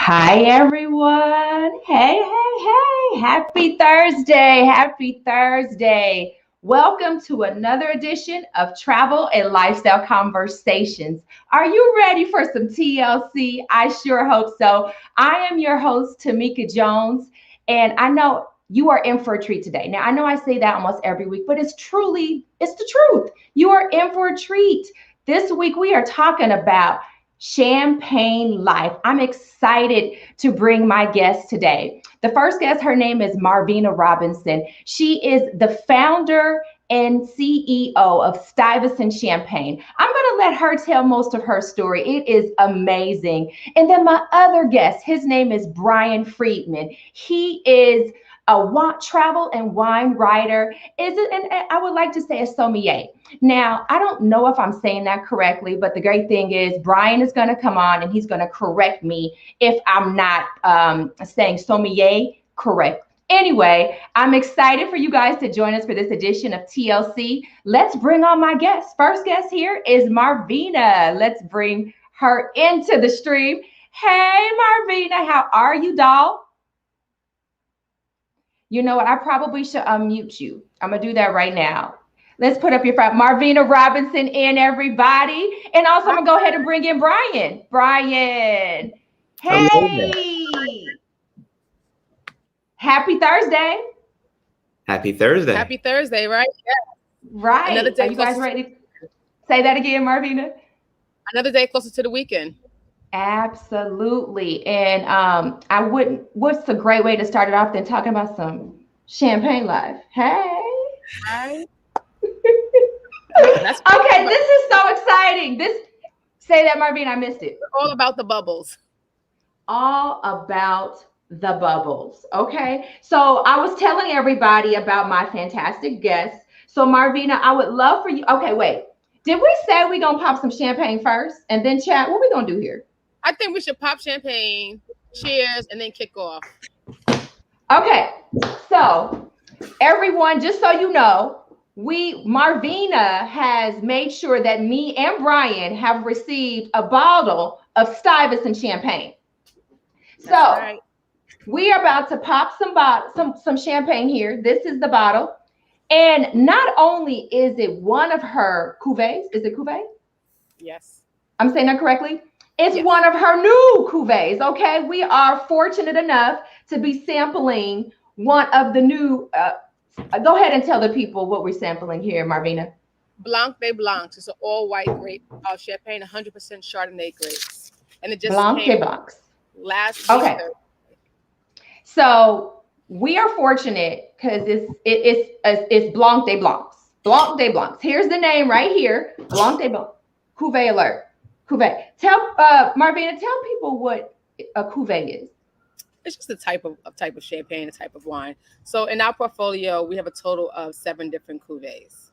Hi, everyone. Hey, hey, hey. Happy Thursday. Happy Thursday. Welcome to another edition of Travel and Lifestyle Conversations. Are you ready for some TLC? I sure hope so. I am your host, Tamika Jones, and I know you are in for a treat today. Now, I know I say that almost every week, but it's the truth. You are in for a treat. This week, we are talking about champagne life. I'm excited to bring my guest today. The first guest, her name is Marvina Robinson. She is the founder and CEO of Stuyvesant Champagne. I'm going to let her tell most of her story. It is amazing. And then my other guest, his name is Brian Freedman. He is a travel and wine writer. And I would like to say a sommelier. Now, I don't know if I'm saying that correctly, but the great thing is Brian is going to come on and he's going to correct me if I'm not saying sommelier correct. Anyway, I'm excited for you guys to join us for this edition of TLC. Let's bring on my guest. First guest here is Marvina. Let's bring her into the stream. Hey, Marvina, how are you, doll? You know what? I probably should unmute you. I'm going to do that right now. Let's put up your front. Marvina Robinson in, everybody. And also, I'm going to go ahead and bring in Brian. Brian. Hey. Happy Thursday. Happy Thursday. Happy Thursday, right? Yeah. Right. Another day. Are you guys ready? Say that again, Marvina. Another day closer to the weekend. Absolutely. And what's a great way to start it off than talking about some champagne life? Hey. Right. Okay, this is so exciting. Say that, Marvina, I missed it. All about the bubbles. All about the bubbles. Okay. So I was telling everybody about my fantastic guest. So Marvina, I would love for you. Okay, wait. Did we say we're going to pop some champagne first and then chat? What are we going to do here? I think we should pop champagne, cheers, and then kick off. Okay. So everyone, just so you know, Marvina has made sure that me and Brian have received a bottle of Stuyvesant champagne. So right. We are about to pop some champagne here. This is the bottle. And not only is it one of her cuvées, is it cuvée? Yes. I'm saying that correctly? It's one of her new cuvées, okay? We are fortunate enough to be sampling one of the new, go ahead and tell the people what we're sampling here, Marvina. Blanc de Blancs. It's an all-white grape champagne, 100% Chardonnay grapes. And it just Blanc de Blancs. Last week. Okay. So we are fortunate because it's Blanc de Blancs. Blanc de Blancs. Here's the name right here. Blanc de Blancs. Cuvée alert. Cuvée. Tell Marvina, tell people what a cuvée is. It's just a type of champagne, a type of wine. So in our portfolio, we have a total of 7 different cuvées.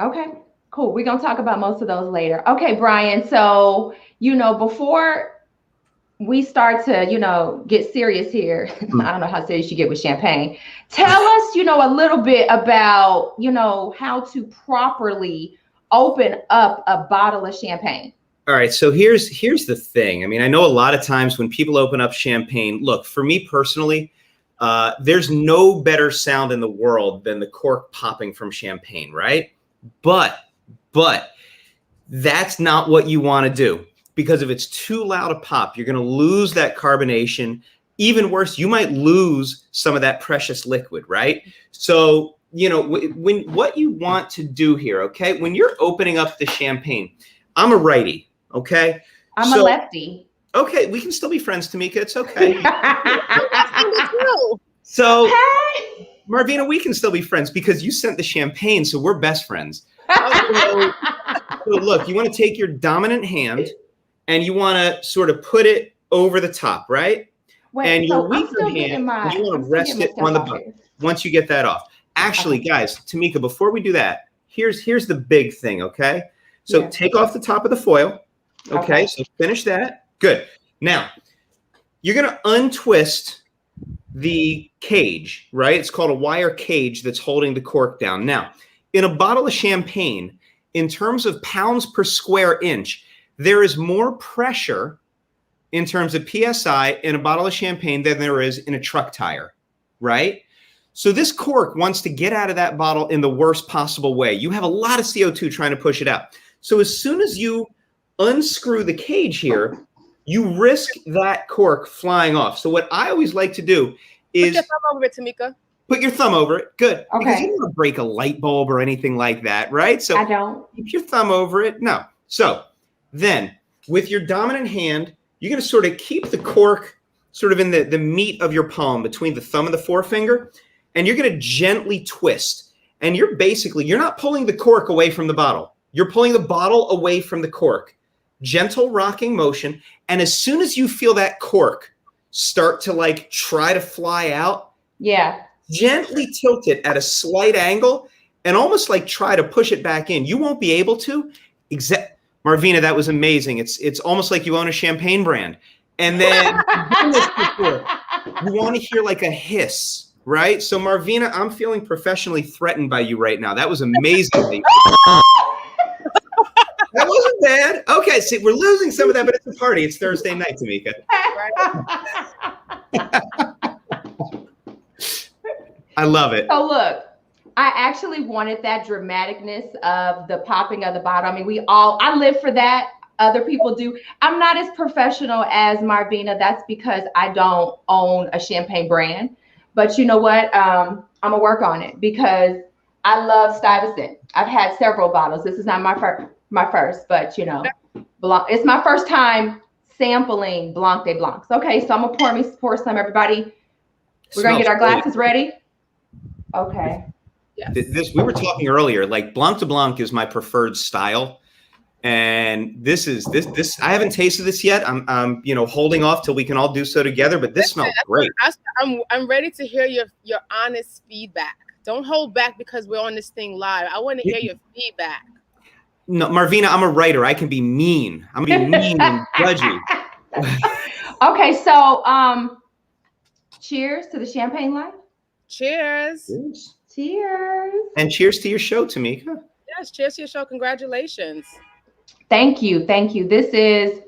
Okay, cool. We're gonna talk about most of those later. Okay, Brian. So before we start to get serious here, I don't know how serious you get with champagne. Tell us, a little bit about how to properly open up a bottle of champagne. All right. So here's the thing. I mean, I know a lot of times when people open up champagne, look, for me personally, there's no better sound in the world than the cork popping from champagne, right? But that's not what you want to do, because if it's too loud a pop, you're going to lose that carbonation. Even worse, you might lose some of that precious liquid, right? So when what you want to do here, okay, when you're opening up the champagne, I'm a righty, okay? I'm a lefty. Okay, we can still be friends, Tamika. It's okay. So, hey. Marvina, we can still be friends because you sent the champagne, so we're best friends. So look, you want to take your dominant hand and you want to sort of put it over the top, right? Wait, and your so weaker hand, you want to rest it on the bottom. Once you get that off. Actually, guys, Tamika, before we do that, here's the big thing, okay? So take off the top of the foil, okay? So finish that. Good. Now, you're going to untwist the cage, right? It's called a wire cage that's holding the cork down. Now, in a bottle of champagne, in terms of pounds per square inch, there is more pressure in terms of PSI in a bottle of champagne than there is in a truck tire, right? So this cork wants to get out of that bottle in the worst possible way. You have a lot of CO2 trying to push it out. So as soon as you unscrew the cage here, you risk that cork flying off. So what I always like to do is put your thumb over it, Tamika. Put your thumb over it. Good. Okay. Because you don't want to break a light bulb or anything like that, right? So I don't. keep your thumb over it. No. So then with your dominant hand, you're going to sort of keep the cork sort of in the meat of your palm between the thumb and the forefinger, and you're going to gently twist. And you're not pulling the cork away from the bottle. You're pulling the bottle away from the cork. Gentle rocking motion. And as soon as you feel that cork start to like try to fly out, gently tilt it at a slight angle and almost like try to push it back in. You won't be able to. Marvina, that was amazing. It's almost like you own a champagne brand. And then you want to hear like a hiss, right? So Marvina, I'm feeling professionally threatened by you right now. That was amazing. That wasn't bad. Okay, see, we're losing some of that, but it's a party. It's Thursday night, Tamika. I love it. So look, I actually wanted that dramaticness of the popping of the bottle. I mean, I live for that. Other people do. I'm not as professional as Marvina. That's because I don't own a champagne brand. But you know what? I'm going to work on it because I love Stuyvesant. I've had several bottles. This is not my first, but you know, it's my first time sampling Blanc de Blancs. Okay, so I'm gonna pour some, everybody. We're gonna get our glasses ready. Okay. Yes. We were talking earlier, like Blanc de Blanc is my preferred style. And this I haven't tasted this yet. I'm holding off till we can all do so together, but this smells great. I'm ready to hear your honest feedback. Don't hold back because we're on this thing live. I want to hear your feedback. No, Marvina, I'm a writer. I can be mean. I'm gonna be mean and judgy. Okay, so cheers to the champagne life. Cheers. Cheers. And cheers to your show, Tamika. Yes, cheers to your show. Congratulations. Thank you. Thank you. This is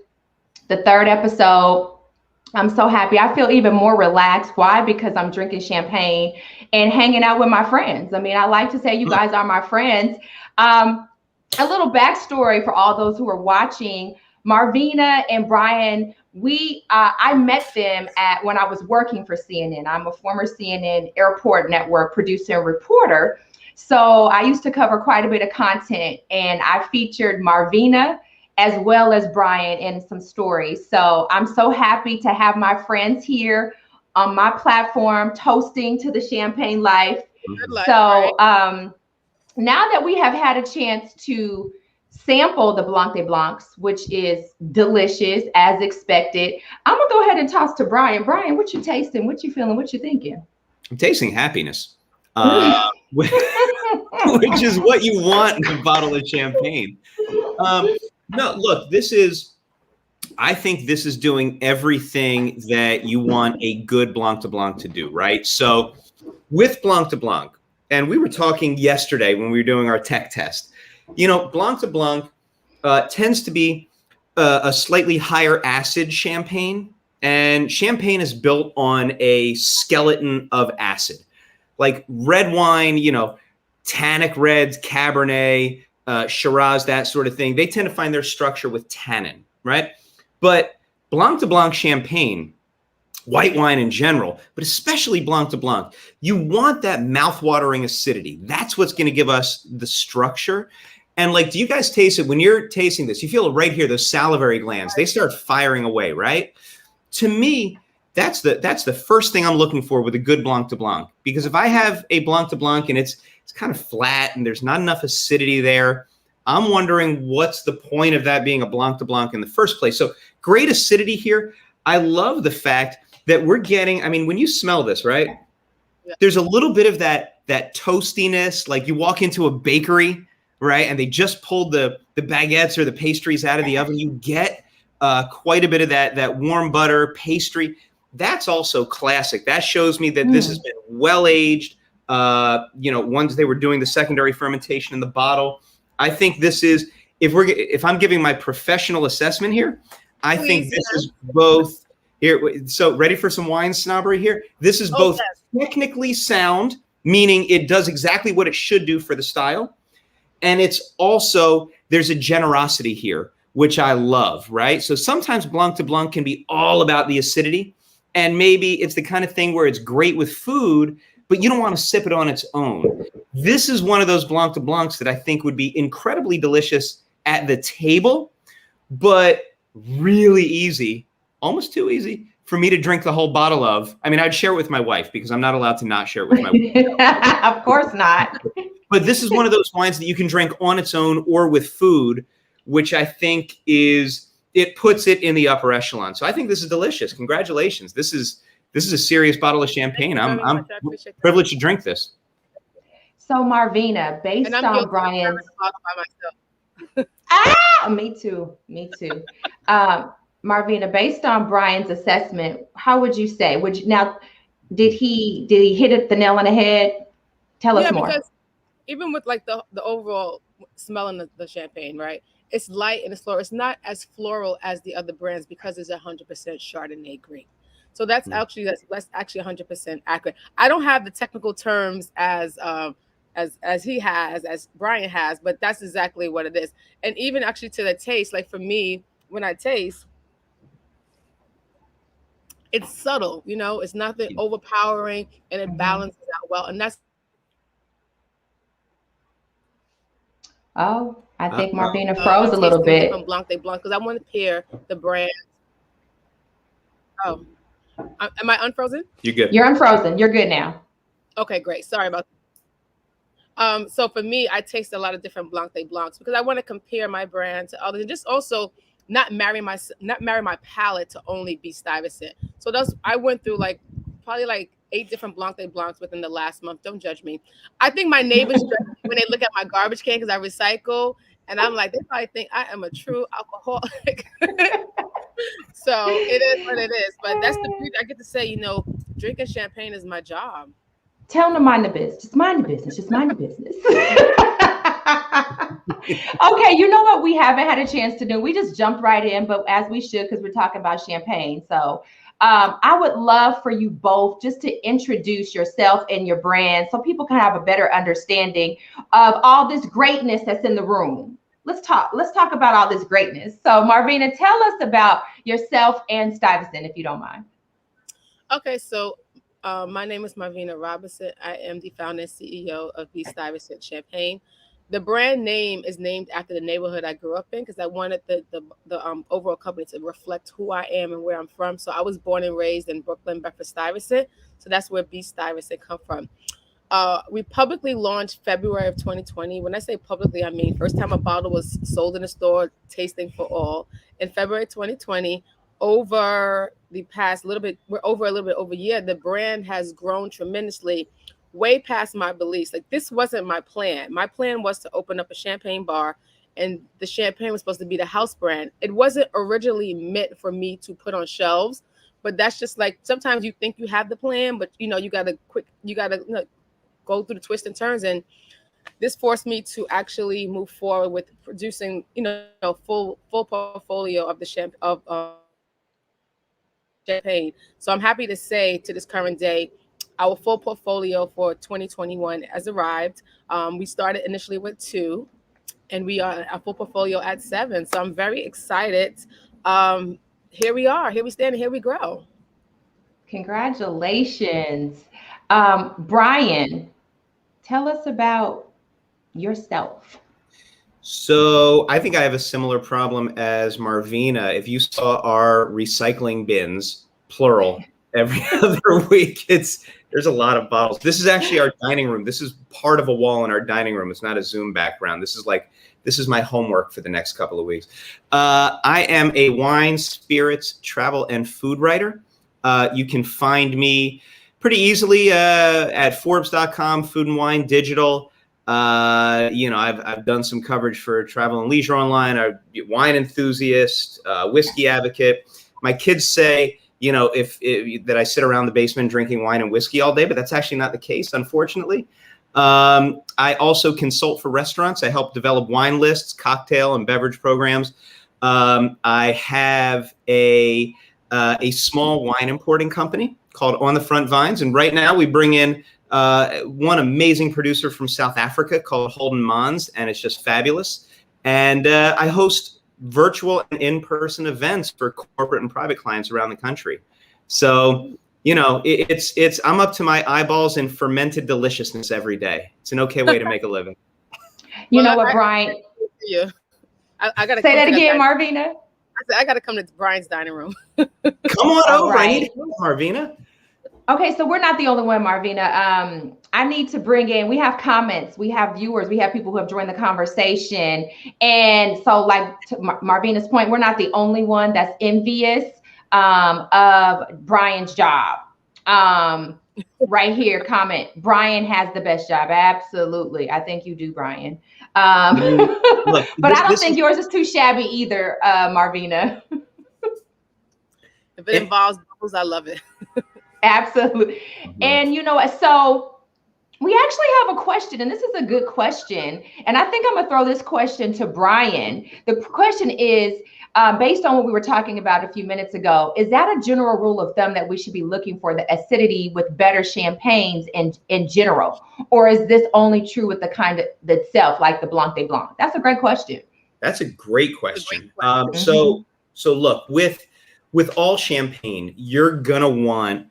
the 3rd episode. I'm so happy. I feel even more relaxed. Why? Because I'm drinking champagne and hanging out with my friends. I mean, I like to say you guys are my friends. A little backstory for all those who are watching. Marvina and Brian, I met them when I was working for CNN. I'm a former CNN Airport Network producer and reporter. So I used to cover quite a bit of content, and I featured Marvina as well as Brian in some stories. So I'm so happy to have my friends here on my platform, toasting to the champagne life. So now that we have had a chance to sample the Blanc de Blancs, which is delicious as expected, I'm gonna go ahead and toss to Brian. Brian, what you tasting? What you feeling? What you thinking? I'm tasting happiness, which is what you want in a bottle of champagne. No, look, I think this is doing everything that you want a good Blanc de Blanc to do, right? So with Blanc de Blanc, and we were talking yesterday when we were doing our tech test, Blanc de Blanc tends to be a slightly higher acid champagne, and champagne is built on a skeleton of acid. Like red wine, tannic reds, Cabernet, Shiraz, that sort of thing. They tend to find their structure with tannin, right? But Blanc de Blanc champagne, white wine in general, but especially Blanc de Blanc, you want that mouth-watering acidity. That's what's going to give us the structure. And do you guys taste it? When you're tasting this, you feel it right here, those salivary glands, they start firing away, right? To me, that's the first thing I'm looking for with a good Blanc de Blanc. Because if I have a Blanc de Blanc and it's kind of flat and there's not enough acidity there, I'm wondering what's the point of that being a Blanc de Blanc in the first place. So great acidity here. I love the fact that we're getting, when you smell this, right? Yeah. There's a little bit of that toastiness, like you walk into a bakery, right? And they just pulled the baguettes or the pastries out of the oven. You get quite a bit of that warm butter pastry. That's also classic. That shows me that this has been well aged. Once they were doing the secondary fermentation in the bottle. I think this is, if I'm giving my professional assessment here, I think this is both here. So ready for some wine snobbery here? This is both technically sound, meaning it does exactly what it should do for the style. And it's also, there's a generosity here, which I love, right? So sometimes Blanc de Blanc can be all about the acidity. And maybe it's the kind of thing where it's great with food, but you don't want to sip it on its own. This is one of those Blanc de Blancs that I think would be incredibly delicious at the table, but really easy, almost too easy for me to drink the whole bottle of. I mean, I'd share it with my wife because I'm not allowed to not share it with my wife. Of course not. But this is one of those wines that you can drink on its own or with food, which I think it puts it in the upper echelon. So I think this is delicious. Congratulations. This is a serious bottle of champagne. I'm privileged to drink this. So Marvina, based on Brian's me too. Marvina, based on Brian's assessment, how would you say? Did he hit it the nail on the head? Tell us more. Because even with like the overall smell in the champagne, right? It's light and it's floral. It's not as floral as the other brands because it's 100% Chardonnay grape. So that's actually 100% accurate. I don't have the technical terms as he has, as Brian has, but that's exactly what it is. And even actually to the taste, like for me, when I taste, it's subtle, it's nothing overpowering, and it balances out well. And that's. Oh, I think Marvina froze a little bit. From Blanc de Blanc, because I want to pair the brand. Oh, am I unfrozen? You're good. You're unfrozen. You're good now. Okay, great. Sorry about that. So for me, I taste a lot of different Blanc de Blancs because I want to compare my brand to others, and just also not marry my palate to only be Stuyvesant. So I went through probably 8 different Blanc de Blancs within the last month. Don't judge me. I think my neighbors when they look at my garbage can because I recycle, and I'm like, they probably think I am a true alcoholic. So it is what it is. But that's the beauty. I get to say, drinking champagne is my job. Tell them to mind the business. Just mind the business. Just mind the business. Okay, you know what we haven't had a chance to do? We just jumped right in, but as we should because we're talking about champagne. So I would love for you both just to introduce yourself and your brand so people can have a better understanding of all this greatness that's in the room. Let's talk about all this greatness. So Marvina, tell us about yourself and Stuyvesant, if you don't mind. Okay, so my name is Marvina Robinson. I am the founder and CEO of B. Stuyvesant Champagne. The brand name is named after the neighborhood I grew up in because I wanted the overall company to reflect who I am and where I'm from. So I was born and raised in Brooklyn, Bedford-Stuyvesant. So that's where B. Stuyvesant come from. We publicly launched February of 2020. When I say publicly, I mean first time a bottle was sold in a store, tasting for all. In February 2020, over the past we're over a little bit over a year, the brand has grown tremendously, way past my beliefs. Like, this wasn't my plan. My plan was to open up a champagne bar, and the champagne was supposed to be the house brand. It wasn't originally meant for me to put on shelves, but that's just like, sometimes you think you have the plan, but you gotta go through the twists and turns. And this forced me to actually move forward with producing, full portfolio of the champagne. So I'm happy to say, to this current day, our full portfolio for 2021 has arrived. We started initially with 2, and we are a full portfolio at 7. So I'm very excited. Here we are. Here we stand. And here we grow. Congratulations, Brian. Tell us about yourself. So I think I have a similar problem as Marvina. If you saw our recycling bins, plural, every other week, there's a lot of bottles. This is actually our dining room. This is part of a wall in our dining room. It's not a Zoom background. This is my homework for the next couple of weeks. I am a wine, spirits, travel, and food writer. You can find me pretty easily at Forbes.com, Food and Wine Digital. I've done some coverage for Travel and Leisure Online. I'm a wine enthusiast, whiskey advocate. My kids say, that I sit around the basement drinking wine and whiskey all day, but that's actually not the case, unfortunately. I also consult for restaurants. I help develop wine lists, cocktail and beverage programs. I have a small wine importing company called On the Front Vines. And right now we bring in one amazing producer from South Africa called Holden Mons, and it's just fabulous. And I host virtual and in-person events for corporate and private clients around the country. So, you know, it's I'm up to my eyeballs in fermented deliciousness every day. It's an okay way to make a living. You know what, Brian? I gotta say that again, Marvina. I gotta come to Brian's dining room. Come on over, right. I need to know, Marvina. Okay, so we're not the only one, Marvina. I need to bring in, we have comments, we have viewers, we have people who have joined the conversation. And so like to Marvina's point, we're not the only one that's envious of Brian's job. Right here, comment, Brian has the best job. Absolutely. I think you do, Brian. Look, but I don't think yours is too shabby either, Marvina. If it involves bubbles, I love it. Absolutely. And you know what? So we actually have a question, and this is a good question. And I think I'm going to throw this question to Brian. The question is, based on what we were talking about a few minutes ago, is that a general rule of thumb that we should be looking for the acidity with better champagnes in general? Or is this only true with the kind of itself, like the Blanc de Blanc? That's a great question. That's a great question. So look, with all champagne, you're going to want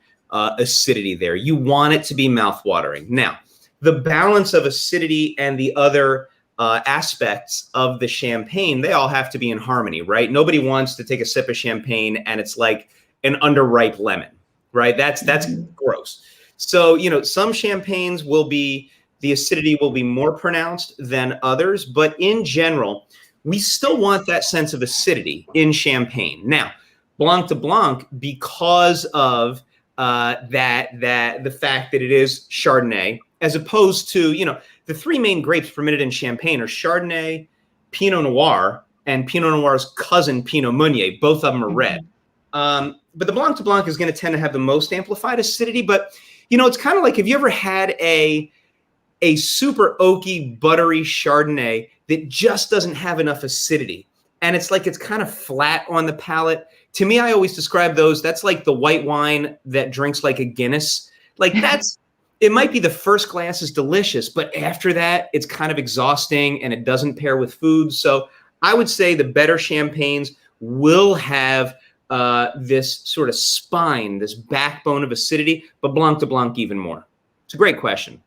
acidity there. You want it to be mouthwatering. Now, the balance of acidity and the other aspects of the champagne, they all have to be in harmony, right? Nobody wants to take a sip of champagne and it's like an underripe lemon, right? That's gross. So, you know, some champagnes the acidity will be more pronounced than others, but in general, we still want that sense of acidity in champagne. Now, Blanc de Blanc, because of the fact that it is Chardonnay, as opposed to, you know, the three main grapes fermented in champagne are Chardonnay, Pinot Noir, and Pinot Noir's cousin, Pinot Meunier. Both of them are red. But the Blanc de Blanc is going to tend to have the most amplified acidity. But, you know, it's kind of like, have you ever had a super oaky, buttery Chardonnay that just doesn't have enough acidity? And it's like it's kind of flat on the palate. To me, I always describe those. That's like the white wine that drinks like a Guinness. Like it might be the first glass is delicious, but after that, it's kind of exhausting and it doesn't pair with food. So I would say the better champagnes will have this sort of spine, this backbone of acidity, but Blanc de Blanc even more. It's a great question.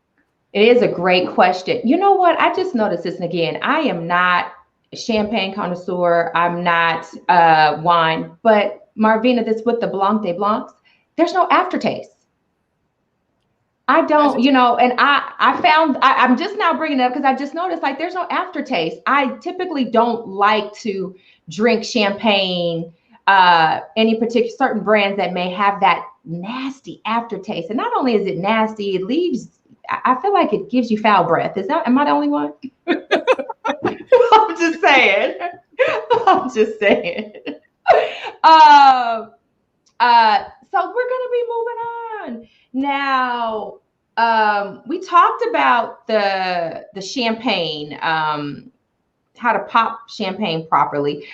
It is a great question. You know what? I just noticed this, and again, I am not a champagne connoisseur. I'm not wine, but Marvina, this with the Blanc de Blancs, there's no aftertaste. I don't, you know, and I'm just now bringing it up because I just noticed like there's no aftertaste. I typically don't like to drink champagne, any particular certain brands that may have that nasty aftertaste. And not only is it nasty, it leaves, I feel like it gives you foul breath. Am I the only one? I'm just saying. So we're going to be moving on. Now, we talked about the champagne, how to pop champagne properly.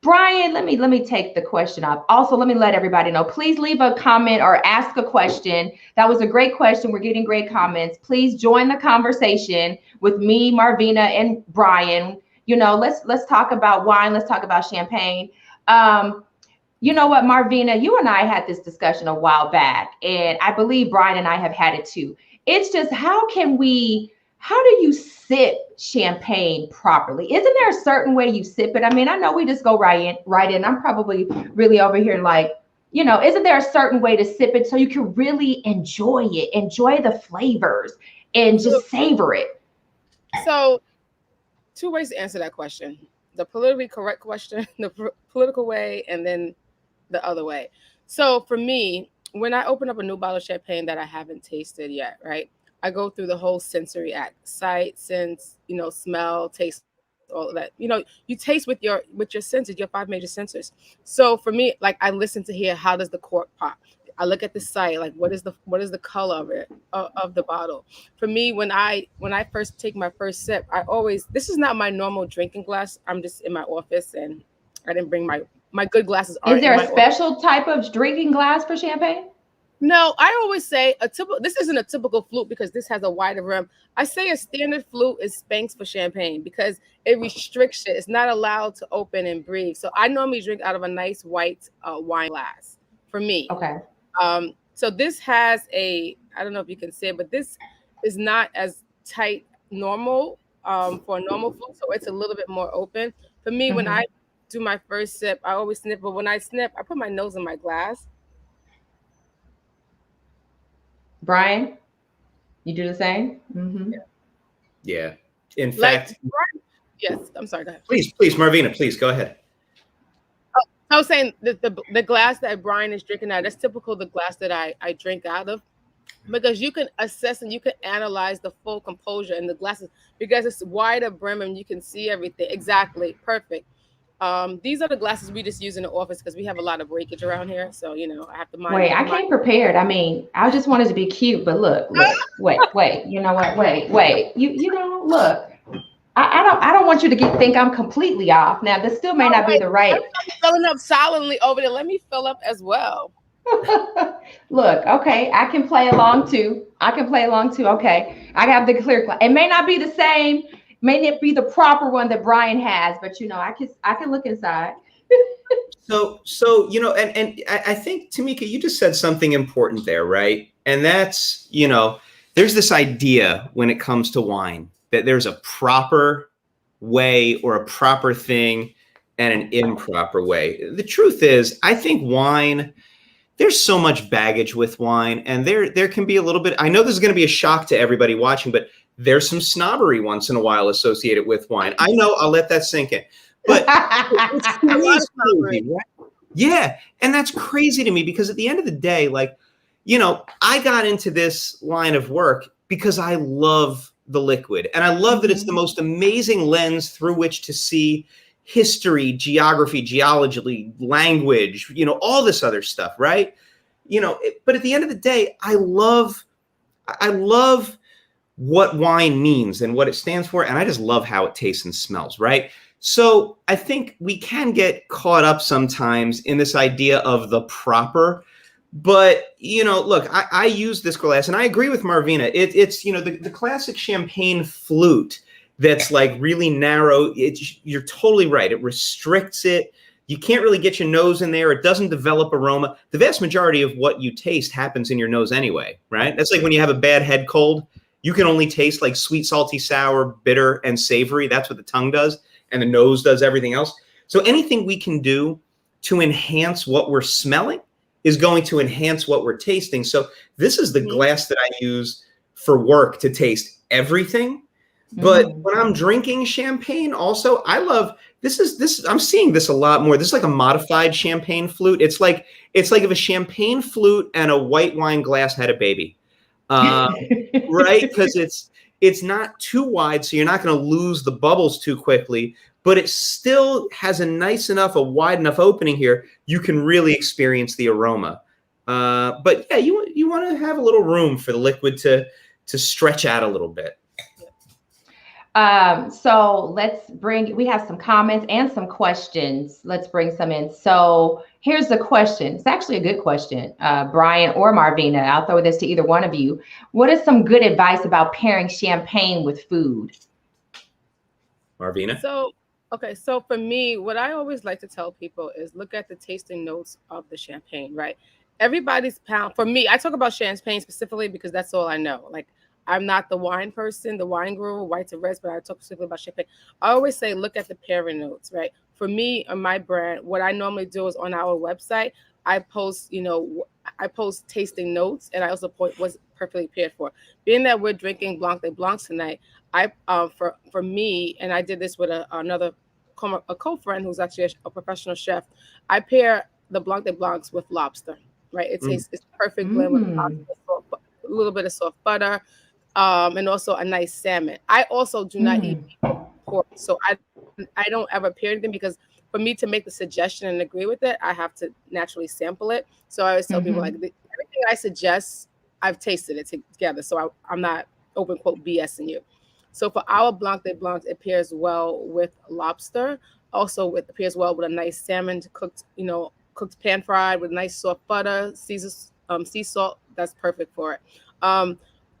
Brian, let me take the question up. Also, let me let everybody know, please leave a comment or ask a question. That was a great question. We're getting great comments. Please join the conversation with me, Marvina, and Brian. You know, let's talk about wine. Let's talk about champagne. You know what, Marvina, you and I had this discussion a while back, and I believe Brian and I have had it too. It's just, how do you sip champagne properly? Isn't there a certain way you sip it? I mean, I know we just go right in. I'm probably really over here like, you know, isn't there a certain way to sip it so you can really enjoy it, enjoy the flavors, and just savor it? So, two ways to answer that question. The politically correct question, the political way, and then the other way. So for me, when I open up a new bottle of champagne that I haven't tasted yet, right, I go through the whole sensory act: sight, sense, you know, smell, taste, all of that. You know, you taste with your senses, your 5 major sensors. So for me, like, I listen to hear, how does the cork pop? I look at the sight, like what is the color of it, of the bottle. For me, when I first take my first sip, this is not my normal drinking glass. I'm just in my office and I didn't bring my good glasses. Is there a special type of drinking glass for champagne? No, I always say this isn't a typical flute because this has a wider rim. I say a standard flute is Spanx for champagne because it restricts it. It's not allowed to open and breathe. So I normally drink out of a nice white wine glass for me. Okay. So this has I don't know if you can see it, but this is not as tight normal for a normal flute. So it's a little bit more open. For me, when I do my first sip, I always snip. But when I snip, I put my nose in my glass. Brian, you do the same? Mm-hmm. Yeah. In fact, yes. I'm sorry. Go ahead. Please, Marvina, please go ahead. Oh, I was saying the glass that Brian is drinking out, that's typical the glass that I drink out of, because you can assess and you can analyze the full composure in the glasses because it's wider brim and you can see everything. Exactly. Perfect. These are the glasses we just use in the office because we have a lot of breakage around here. So, I have to mind. Wait, I came prepared. I mean, I just wanted to be cute, but look, wait. You know what? Wait. You know, look. I don't want you to think I'm completely off. Now, this still may not be the right. I'm filling up solidly over there. Let me fill up as well. Look, okay, I can play along too. Okay, I have the clear glass. It may not be the same. May not be the proper one that Brian has, but I can look inside. So and I think, Tamika, you just said something important there, right? And that's, there's this idea when it comes to wine that there's a proper way or a proper thing and an improper way. The truth is, I think wine, there's so much baggage with wine, and there can be a little bit, I know this is going to be a shock to everybody watching, but there's some snobbery once in a while associated with wine. I know, I'll let that sink in. But it's crazy, right? Yeah, and that's crazy to me because at the end of the day, I got into this line of work because I love the liquid, and I love that it's the most amazing lens through which to see history, geography, geology, language, all this other stuff, right? But at the end of the day, I love what wine means and what it stands for. And I just love how it tastes and smells, right? So I think we can get caught up sometimes in this idea of the proper, but, look, I use this glass and I agree with Marvina. It's the classic champagne flute that's like really narrow. You're totally right. It restricts it. You can't really get your nose in there. It doesn't develop aroma. The vast majority of what you taste happens in your nose anyway, right? That's like when you have a bad head cold. You can only taste like sweet, salty, sour, bitter, and savory. That's what the tongue does. And the nose does everything else. So anything we can do to enhance what we're smelling is going to enhance what we're tasting. So this is the glass that I use for work to taste everything. But when I'm drinking champagne also, I love this. I'm seeing this a lot more. This is like a modified champagne flute. It's like if a champagne flute and a white wine glass had a baby. Right? Because it's not too wide, so you're not going to lose the bubbles too quickly, but it still has a wide enough opening here. You can really experience the aroma. But yeah, you want to have a little room for the liquid to stretch out a little bit. So we have some comments and some questions. Let's bring some in. So here's the question. It's actually a good question. Brian or Marvina, I'll throw this to either one of you. What is some good advice about pairing champagne with food? Marvina? So for me, what I always like to tell people is look at the tasting notes of the champagne, right? Everybody's pound. For me, I talk about champagne specifically because that's all I know. Like, I'm not the wine person, the wine guru, whites and reds, but I talk specifically about champagne. I always say, look at the pairing notes, right? For me and my brand, what I normally do is on our website, I post tasting notes, and I also point what's perfectly paired for. Being that we're drinking Blanc de Blancs tonight, for me, and I did this with a co-friend who's actually a professional chef. I pair the Blanc de Blancs with lobster, right? It's perfect blend with lobster, a little bit of soft butter. And also a nice salmon. I also do not eat pork, so I don't ever pair anything because for me to make the suggestion and agree with it, I have to naturally sample it. So I always tell people everything I suggest, I've tasted it together. So I'm not open quote BSing you. So for our Blanc de Blancs, it pairs well with lobster. also with appears well with a nice salmon cooked, cooked pan fried with nice soft butter, sea salt. That's perfect for it.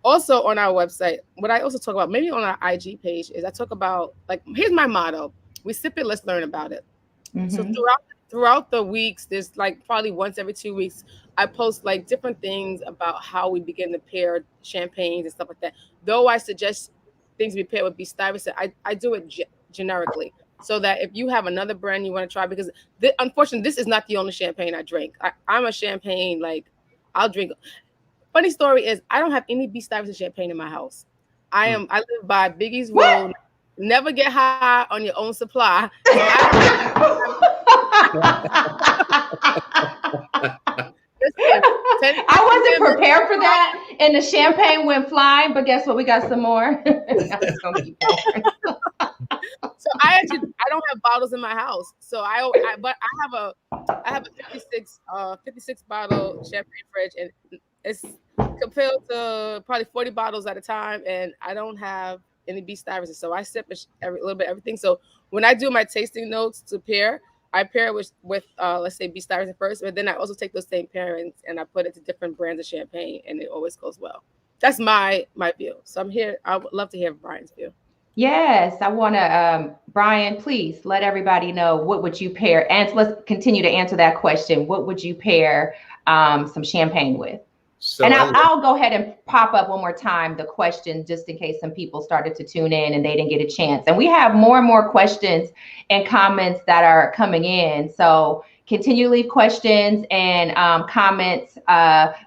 Also on our website, what I also talk about, maybe on our IG page, is I talk about, like, here's my motto: we sip it, let's learn about it. So throughout the weeks, there's like probably once every 2 weeks, I post like different things about how we begin to pair champagnes and stuff like that. Though I suggest things be paired with Beast Stuyvesant, I do it generically, so that if you have another brand you want to try, because unfortunately this is not the only champagne I drink. I'm a champagne, like, I'll drink. Funny story is, I don't have any Beast Stuyvesant champagne in my house. I live by Biggie's rule: never get high on your own supply. So I wasn't prepared for that, and the champagne went flying. But guess what? We got some more. I'm just gonna keep going. So I don't have bottles in my house. So but I have a 56 bottle champagne fridge, and it's compared to probably 40 bottles at a time, and I don't have any Beast Stuyvesant. So I sip a little bit of everything. So when I do my tasting notes to pair, I pair it with let's say Beast Stuyvesant first, but then I also take those same pairings and I put it to different brands of champagne, and it always goes well. That's my view. So I'm here. I would love to hear Brian's view. Yes, I want to, Brian, please let everybody know, what would you pair? And let's continue to answer that question. What would you pair some champagne with? So and I'll go ahead and pop up one more time the question, just in case some people started to tune in and they didn't get a chance. And we have more and more questions and comments that are coming in. So continue to leave questions and comments.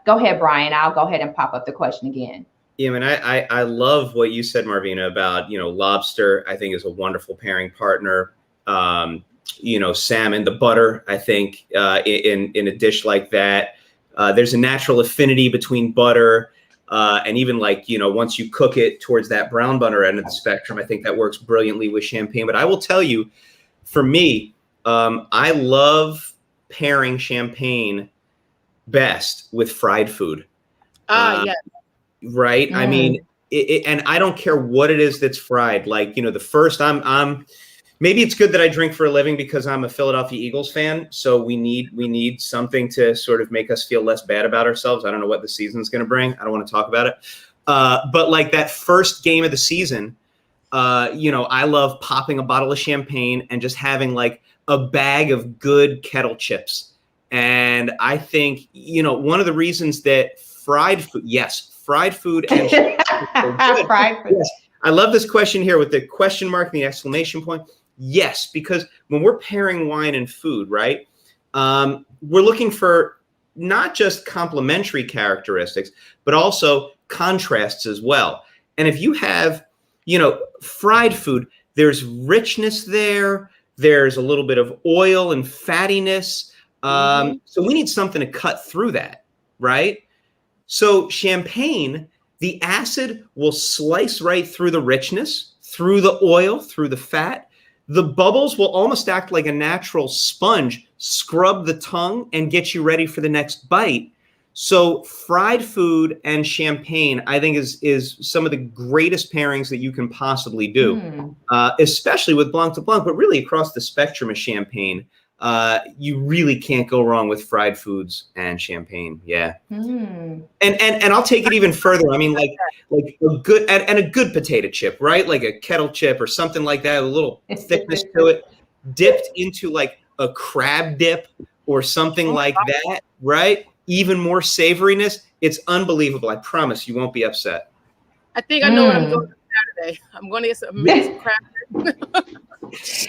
Go ahead, Brian. I'll go ahead and pop up the question again. Yeah, I mean, I love what you said, Marvina, about, lobster, I think, is a wonderful pairing partner. Salmon, the butter, I think, in a dish like that. There's a natural affinity between butter and even, like, once you cook it towards that brown butter end of the spectrum, I think that works brilliantly with champagne. But I will tell you, for me, I love pairing champagne best with fried food. Yeah. Right. I mean, and I don't care what it is that's fried. Like, the first maybe it's good that I drink for a living because I'm a Philadelphia Eagles fan. So we need something to sort of make us feel less bad about ourselves. I don't know what the season's going to bring. I don't want to talk about it. But like that first game of the season, I love popping a bottle of champagne and just having like a bag of good kettle chips. And I think, one of the reasons that fried food and fried food. Yes. I love this question here with the question mark and the exclamation point. Yes, because when we're pairing wine and food, right, we're looking for not just complementary characteristics, but also contrasts as well. And if you have, fried food, there's richness there. There's a little bit of oil and fattiness. So we need something to cut through that, right? So champagne, the acid will slice right through the richness, through the oil, through the fat. The bubbles will almost act like a natural sponge, scrub the tongue and get you ready for the next bite. So fried food and champagne, I think, is some of the greatest pairings that you can possibly do, especially with Blanc de Blanc, but really across the spectrum of champagne. You really can't go wrong with fried foods and champagne. Yeah. And I'll take it even further. I mean, like a good and a good potato chip, right? Like a kettle chip or something like that, a little thickness to it, dipped into like a crab dip or something like that, right? Even more savoriness. It's unbelievable. I promise you won't be upset. I think I know what I'm doing Saturday. I'm going to get some amazing crab.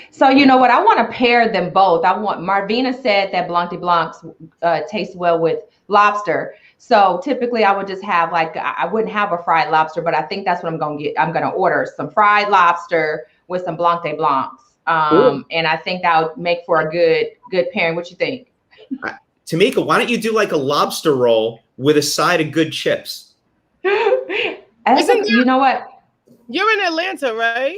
So you know what? I want to pair them both. Marvina said that Blanc de Blancs taste well with lobster. So typically I would just have I wouldn't have a fried lobster, but I think that's what I'm going to get. I'm going to order some fried lobster with some Blanc de Blancs. And I think that would make for a good pairing. What you think? Tamika, why don't you do like a lobster roll with a side of good chips? You know what? You're in Atlanta, right?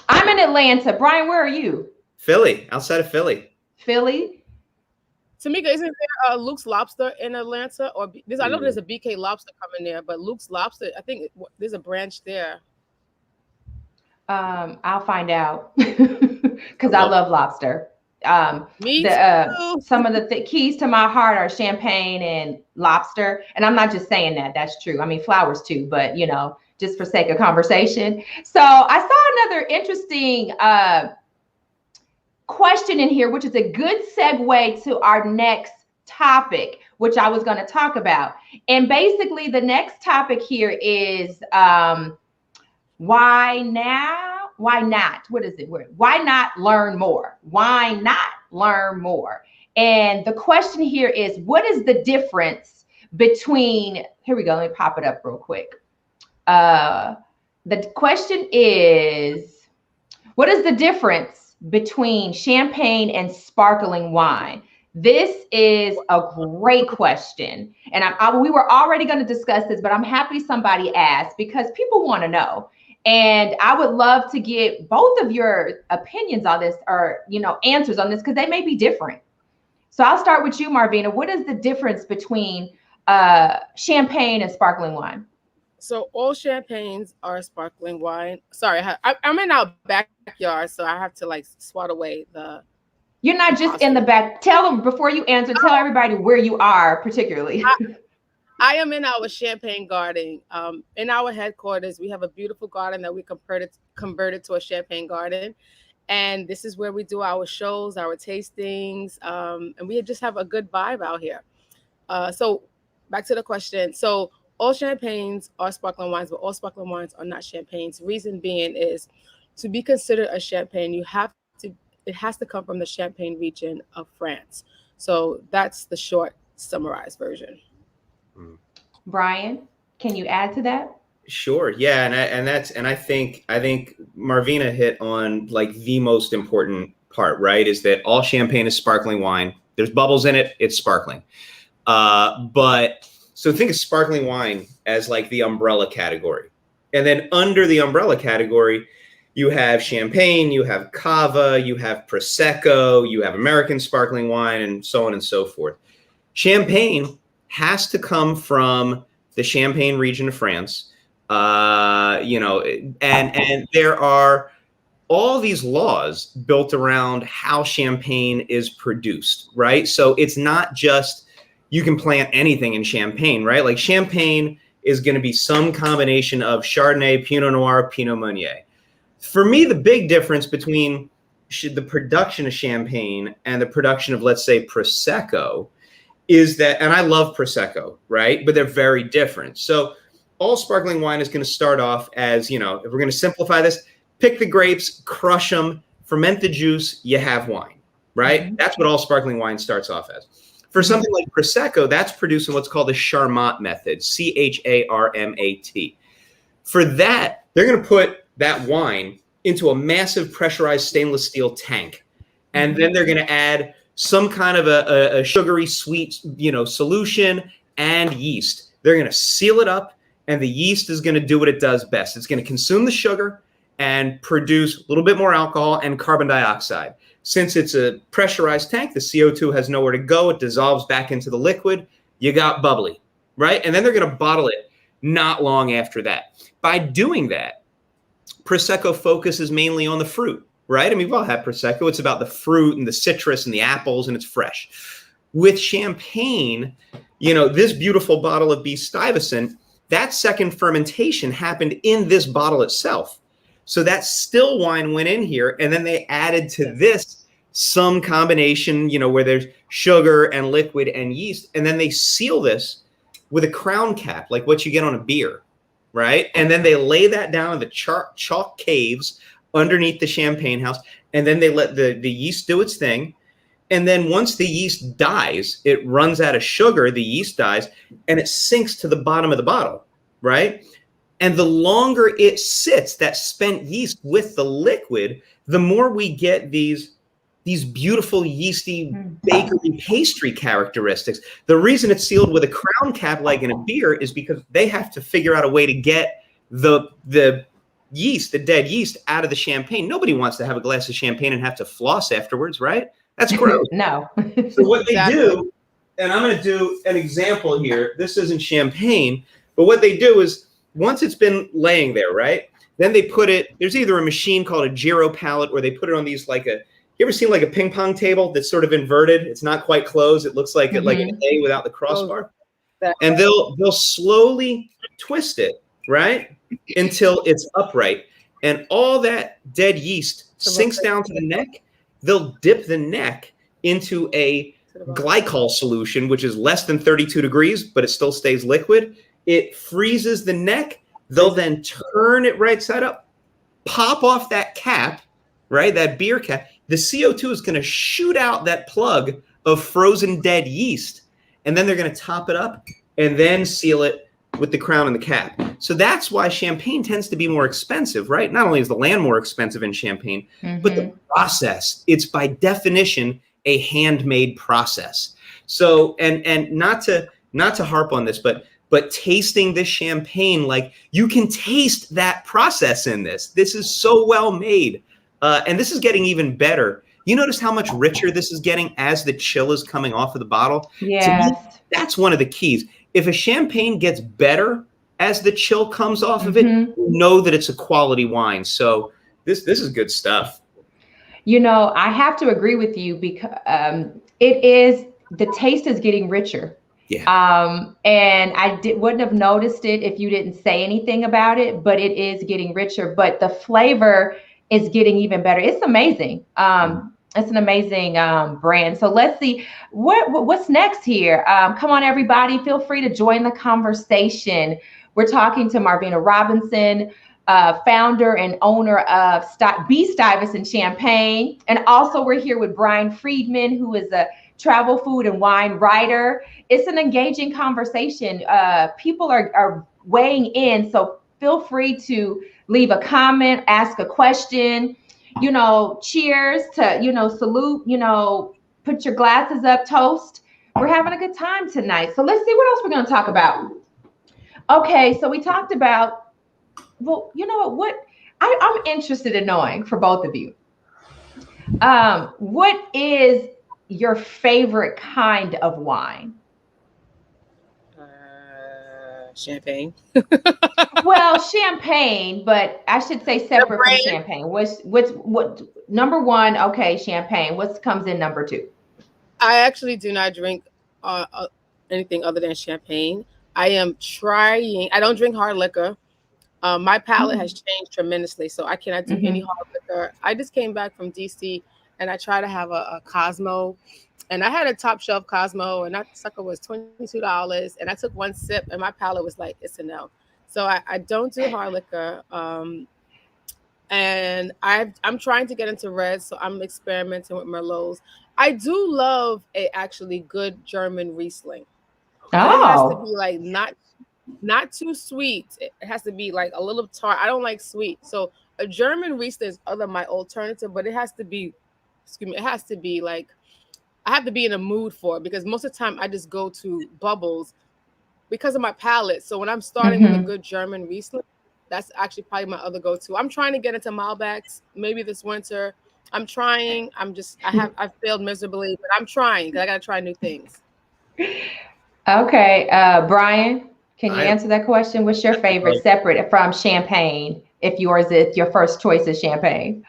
I'm in Atlanta. Brian, where are you? Philly, outside of Philly. Philly? Tamika, isn't there Luke's Lobster in Atlanta? Or I know there's a BK Lobster coming there, but Luke's Lobster, I think there's a branch there. I'll find out because I love lobster. Me too. Some of the keys to my heart are champagne and lobster, and I'm not just saying that. That's true. I mean flowers too, but just for sake of conversation. So I saw another interesting question in here, which is a good segue to our next topic, which I was going to talk about. And basically, the next topic here is why now? Why not? What is it? Why not learn more? Why not learn more? And the question here is, what is the difference between, here we go, let me pop it up real quick. The question is, what is the difference between champagne and sparkling wine? This is a great question. And we were already going to discuss this, but I'm happy somebody asked because people want to know. And I would love to get both of your opinions on this or, answers on this because they may be different. So I'll start with you, Marvina. What is the difference between champagne and sparkling wine? So all champagnes are sparkling wine. Sorry, I'm in our backyard, so I have to swat away the. You're not just in the back. Tell them before you answer. Tell everybody where you are, particularly. I am in our champagne garden. In our headquarters, we have a beautiful garden that we converted to a champagne garden. And this is where we do our shows, our tastings, and we just have a good vibe out here. So back to the question. So all champagnes are sparkling wines, but all sparkling wines are not champagnes. Reason being is to be considered a champagne, it has to come from the Champagne region of France. So that's the short summarized version. Brian, can you add to that? Sure. Yeah. And I think Marvina hit on the most important part, right? Is that all champagne is sparkling wine. There's bubbles in it. It's sparkling. But so think of sparkling wine as the umbrella category. And then under the umbrella category, you have champagne, you have cava, you have Prosecco, you have American sparkling wine, and so on and so forth. Champagne has to come from the Champagne region of France, and there are all these laws built around how champagne is produced, right? So it's not just you can plant anything in Champagne, right? Like Champagne is going to be some combination of Chardonnay, Pinot Noir, Pinot Meunier. For me, the big difference between the production of Champagne and the production of, let's say, Prosecco is that, and I love Prosecco, right? But they're very different. So all sparkling wine is going to start off as, if we're going to simplify this, pick the grapes, crush them, ferment the juice, you have wine, right? Mm-hmm. That's what all sparkling wine starts off as. For something like Prosecco, that's produced in what's called the Charmat method, Charmat. For that, they're going to put that wine into a massive pressurized stainless steel tank. And then they're going to add some kind of a sugary sweet, solution and yeast. They're going to seal it up, and the yeast is going to do what it does best. It's going to consume the sugar and produce a little bit more alcohol and carbon dioxide. Since it's a pressurized tank, the CO2 has nowhere to go. It dissolves back into the liquid. You got bubbly, right? And then they're going to bottle it not long after that. By doing that, Prosecco focuses mainly on the fruit, right? I mean, we've all had Prosecco. It's about the fruit and the citrus and the apples, and it's fresh. With Champagne, this beautiful bottle of B. Stuyvesant, that second fermentation happened in this bottle itself. So that still wine went in here, and then they added to this some combination, where there's sugar and liquid and yeast, and then they seal this with a crown cap, like what you get on a beer, right? And then they lay that down in the chalk caves underneath the champagne house, and then they let the yeast do its thing. And then once the yeast dies, it runs out of sugar, the yeast dies, and it sinks to the bottom of the bottle, right? And the longer it sits, that spent yeast with the liquid, the more we get these beautiful yeasty bakery pastry characteristics. The reason it's sealed with a crown cap like in a beer is because they have to figure out a way to get the yeast, the dead yeast, out of the champagne. Nobody wants to have a glass of champagne and have to floss afterwards, right? That's gross. No. So what they do, and I'm going to do an example here. This isn't champagne, but what they do is once it's been laying there, right? Then they put it, there's either a machine called a gyro pallet, or they put it on these you ever seen like a ping pong table that's sort of inverted? It's not quite closed. It looks like like an A without the crossbar. And they'll slowly twist it, right? Until it's upright. And all that dead yeast sinks down to the neck. They'll dip the neck into a glycol solution, which is less than 32 degrees, but it still stays liquid. It freezes the neck. They'll then turn it right side up, pop off that cap, right? That beer cap. The CO2 is going to shoot out that plug of frozen dead yeast. And then they're going to top it up and then seal it with the crown and the cap. So that's why champagne tends to be more expensive, right? Not only is the land more expensive in Champagne, but the process, it's by definition a handmade process. So, and not to harp on this, but tasting this champagne, like you can taste that process in this. This is so well made. And this is getting even better. You notice how much richer this is getting as the chill is coming off of the bottle? Yes. To me, that's one of the keys. If a champagne gets better as the chill comes off of it, you know that it's a quality wine. So this is good stuff. You know, I have to agree with you because the taste is getting richer. Yeah. And I wouldn't have noticed it if you didn't say anything about it, but it is getting richer, but the flavor is getting even better. It's amazing. It's an amazing brand. So let's see what's next here. Come on, everybody. Feel free to join the conversation. We're talking to Marvina Robinson, founder and owner of B. Stuyvesant Champagne. And also we're here with Brian Freedman, who is a travel, food, and wine writer. It's an engaging conversation. People are weighing in, so feel free to leave a comment, ask a question, cheers to, salute, put your glasses up, toast. We're having a good time tonight. So let's see what else we're going to talk about. Okay, so we talked about, well, you know what I'm interested in knowing for both of you. What is your favorite kind of wine? Champagne. Well, champagne, but I should say separate from champagne. What number one? Okay, champagne. What comes in number two? I actually do not drink anything other than champagne. I don't drink hard liquor. My palate has changed tremendously, so I cannot do any hard liquor. I just came back from DC and I try to have a Cosmo. And I had a top shelf Cosmo, and that sucker was $22. And I took one sip, and my palate was like, it's a no. So I don't do hard liquor. And I'm trying to get into reds, so I'm experimenting with Merlots. I do love a actually good German Riesling. Oh. It has to be like not too sweet. It has to be like a little tart. I don't like sweet. So a German Riesling is my alternative, but it has to be, like, I have to be in a mood for it, because most of the time I just go to bubbles because of my palate. So when I'm starting with a good German Riesling, that's actually probably my other go-to. I'm trying to get into Malbecs maybe this winter. I'm trying. I've failed miserably, but I'm trying because I got to try new things. Okay. Brian, can you answer that question? What's your favorite separate from champagne? If your first choice is champagne.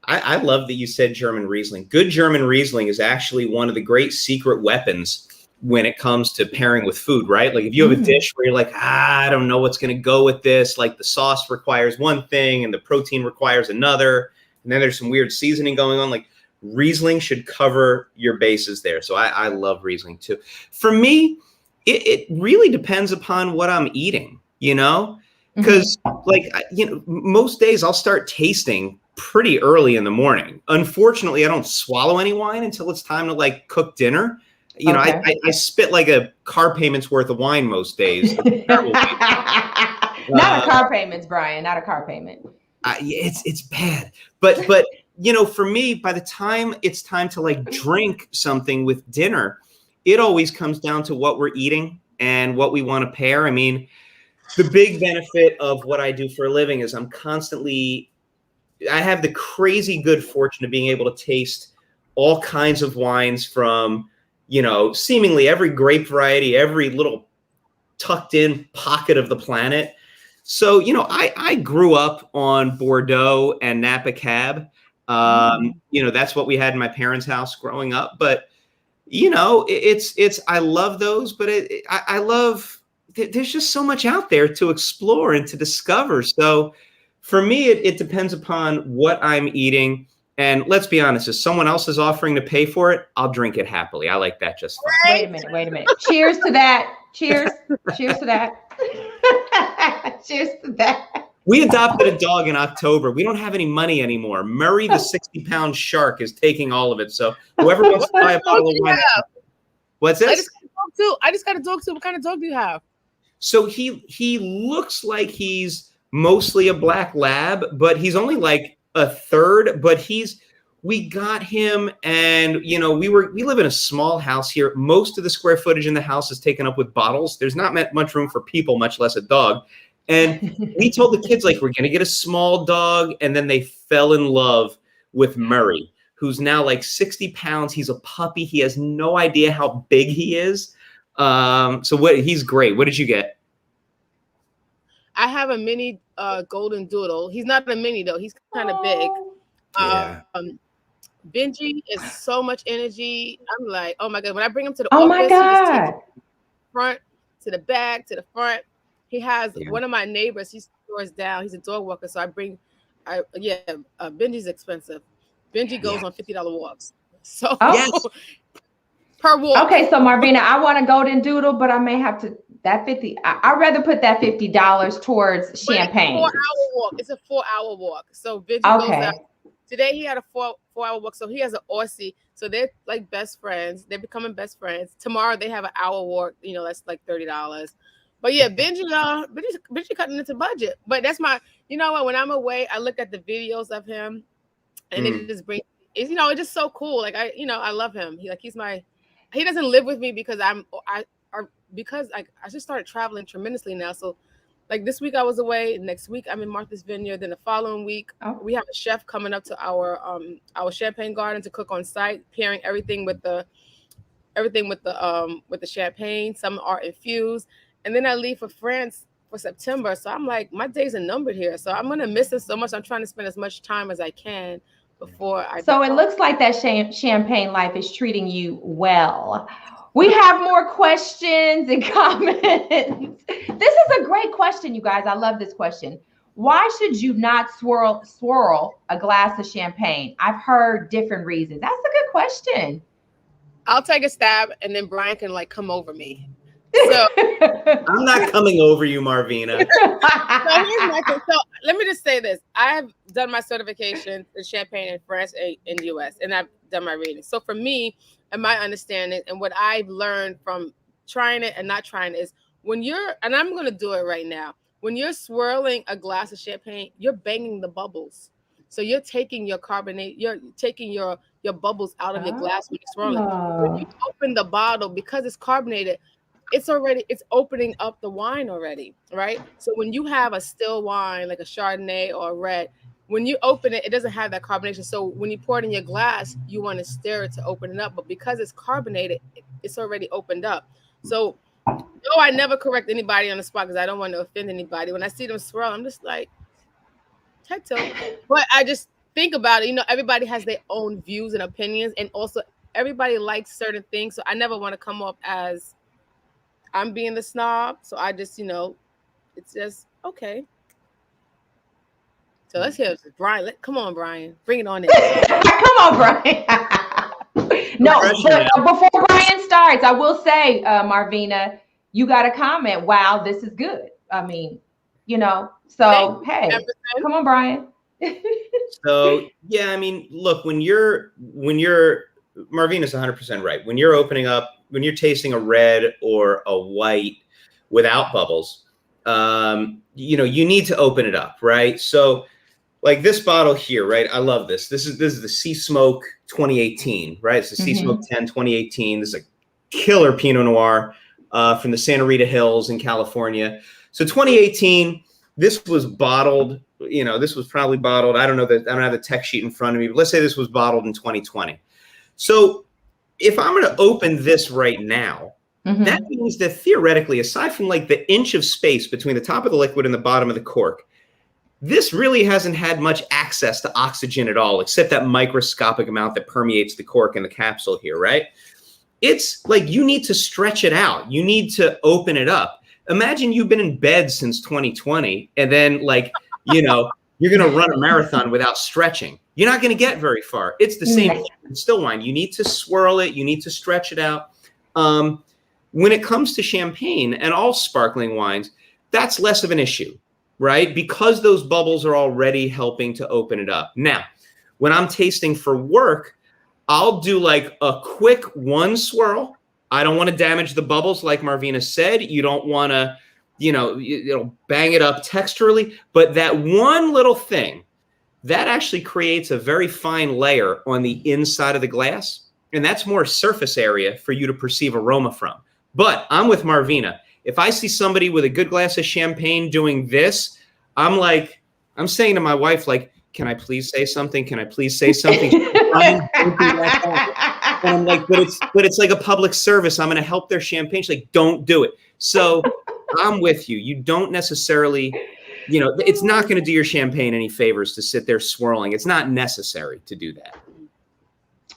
I love that you said German Riesling. Good German Riesling is actually one of the great secret weapons when it comes to pairing with food, right? Like if you have a dish where you're like, I don't know what's going to go with this. Like the sauce requires one thing and the protein requires another. And then there's some weird seasoning going on. Like Riesling should cover your bases there. So I love Riesling too. For me, it really depends upon what I'm eating, because most days I'll start tasting pretty early in the morning. Unfortunately, I don't swallow any wine until it's time to like cook dinner. I spit like a car payment's worth of wine most days. Not a car payment, Brian. Not a car payment. It's bad. But for me, by the time it's time to like drink something with dinner, it always comes down to what we're eating and what we want to pair. I mean, the big benefit of what I do for a living is I have the crazy good fortune of being able to taste all kinds of wines from, seemingly every grape variety, every little tucked in pocket of the planet. So, I grew up on Bordeaux and Napa Cab. That's what we had in my parents' house growing up. But, I love those, but I love, there's just so much out there to explore and to discover. So for me, it depends upon what I'm eating. And let's be honest, if someone else is offering to pay for it, I'll drink it happily. I like that just fine. Wait a minute. Cheers to that. Cheers to that. Cheers to that. We adopted a dog in October. We don't have any money anymore. Murray, the 60-pound shark, is taking all of it. So whoever wants to buy a bottle of wine. What's this? I just got a dog too. What kind of dog do you have? So he looks like he's mostly a black lab, but he's only like a third. But we got him, and we live in a small house here. Most of the square footage in the house is taken up with bottles. There's not much room for people, much less a dog. And we told the kids, like, we're going to get a small dog. And then they fell in love with Murray, who's now like 60 pounds. He's a puppy. He has no idea how big he is. He's great. What did you get? I have a mini golden doodle. He's not a mini though. He's kind of big. Yeah. Benji is so much energy. I'm like, oh my God. When I bring him to the office, he just takes front to the back to the front. He has one of my neighbors. He stores down. He's a dog walker. So Benji's expensive. Benji goes on $50 walks. So per walk. Okay, so Marvina, I want a golden doodle, but I may have to I'd rather put that $50 towards champagne. It's a 4-hour walk. So Benji goes out. Today he had a 4-hour walk. So he has an Aussie. So they're like best friends. They're becoming best friends. Tomorrow they have an hour walk. That's like $30. But yeah, Benji cutting into budget. But that's when I'm away, I look at the videos of him, and it just brings. It's just so cool. Like I love him. He doesn't live with me because I just started traveling tremendously now. So like this week I was away. Next week I'm in Martha's Vineyard. Then the following week we have a chef coming up to our champagne garden to cook on site, pairing everything with the champagne. Some are infused. And then I leave for France for September. So I'm like, my days are numbered here. So I'm going to miss it so much. I'm trying to spend as much time as I can before I. So it looks like that champagne life is treating you well. We have more questions and comments. This is a great question, you guys. I love this question. Why should you not swirl a glass of champagne? I've heard different reasons. That's a good question. I'll take a stab and then Brian can come over me. So I'm not coming over you, Marvina. So let me just say this. I have done my certification in champagne in France and in the US, and I've done my reading. So for me and my understanding and what I've learned from trying it and not trying it is and I'm going to do it right now. When you're swirling a glass of champagne, you're banging the bubbles. So you're taking your your bubbles out of your glass when you're swirling. When you open the bottle, because it's carbonated, it's opening up the wine already, right? So when you have a still wine, like a Chardonnay or a red, when you open it, it doesn't have that carbonation. So when you pour it in your glass, you want to stir it to open it up. But because it's carbonated, it's already opened up. So no, I never correct anybody on the spot because I don't want to offend anybody. When I see them swirl, I'm just like, head-to. But I just think about it. Everybody has their own views and opinions. And also everybody likes certain things. So I never want to come off as I'm being the snob, so I just, it's just okay. So let's hear Brian. Come on, Brian, bring it on in. Come on, Brian. No, but before Brian starts, I will say, Marvina, you got a comment. Wow, this is good. I mean, So hey, come on, Brian. So yeah, I mean, look, when you're Marvina's 100% right. When you're tasting a red or a white without bubbles, you need to open it up, right? So like this bottle here, right? I love this. This is the Sea Smoke 2018, right? It's the Sea Smoke 10 2018. This is a killer Pinot Noir from the Santa Rita Hills in California. So 2018, this was bottled. This was probably bottled. I don't have the tech sheet in front of me, but let's say this was bottled in 2020. So if I'm going to open this right now, That means that theoretically, aside from like the inch of space between the top of the liquid and the bottom of the cork, this really hasn't had much access to oxygen at all, except that microscopic amount that permeates the cork and the capsule here, right? It's like you need to stretch it out. You need to open it up. Imagine you've been in bed since 2020 and then like, you know, you're going to run a marathon without stretching. You're not going to get very far. It's the same thing with still wine. You need to swirl it. You need to stretch it out. When it comes to champagne and all sparkling wines, that's less of an issue, right? Because those bubbles are already helping to open it up. Now, when I'm tasting for work, I'll do like a quick one swirl. I don't want to damage the bubbles, like Marvina said. You don't want to, you know, bang it up texturally. But that one little thing, that actually creates a very fine layer on the inside of the glass. And that's more surface area for you to perceive aroma from. But I'm with Marvina. If I see somebody with a good glass of champagne doing this, I'm saying to my wife, like, can I please say something? Can I please say something? And I'm like, but it's like a public service. I'm going to help their champagne. She's like, don't do it. So I'm with you. You don't necessarily, you know, it's not going to do your champagne any favors to sit there swirling. It's not necessary to do that.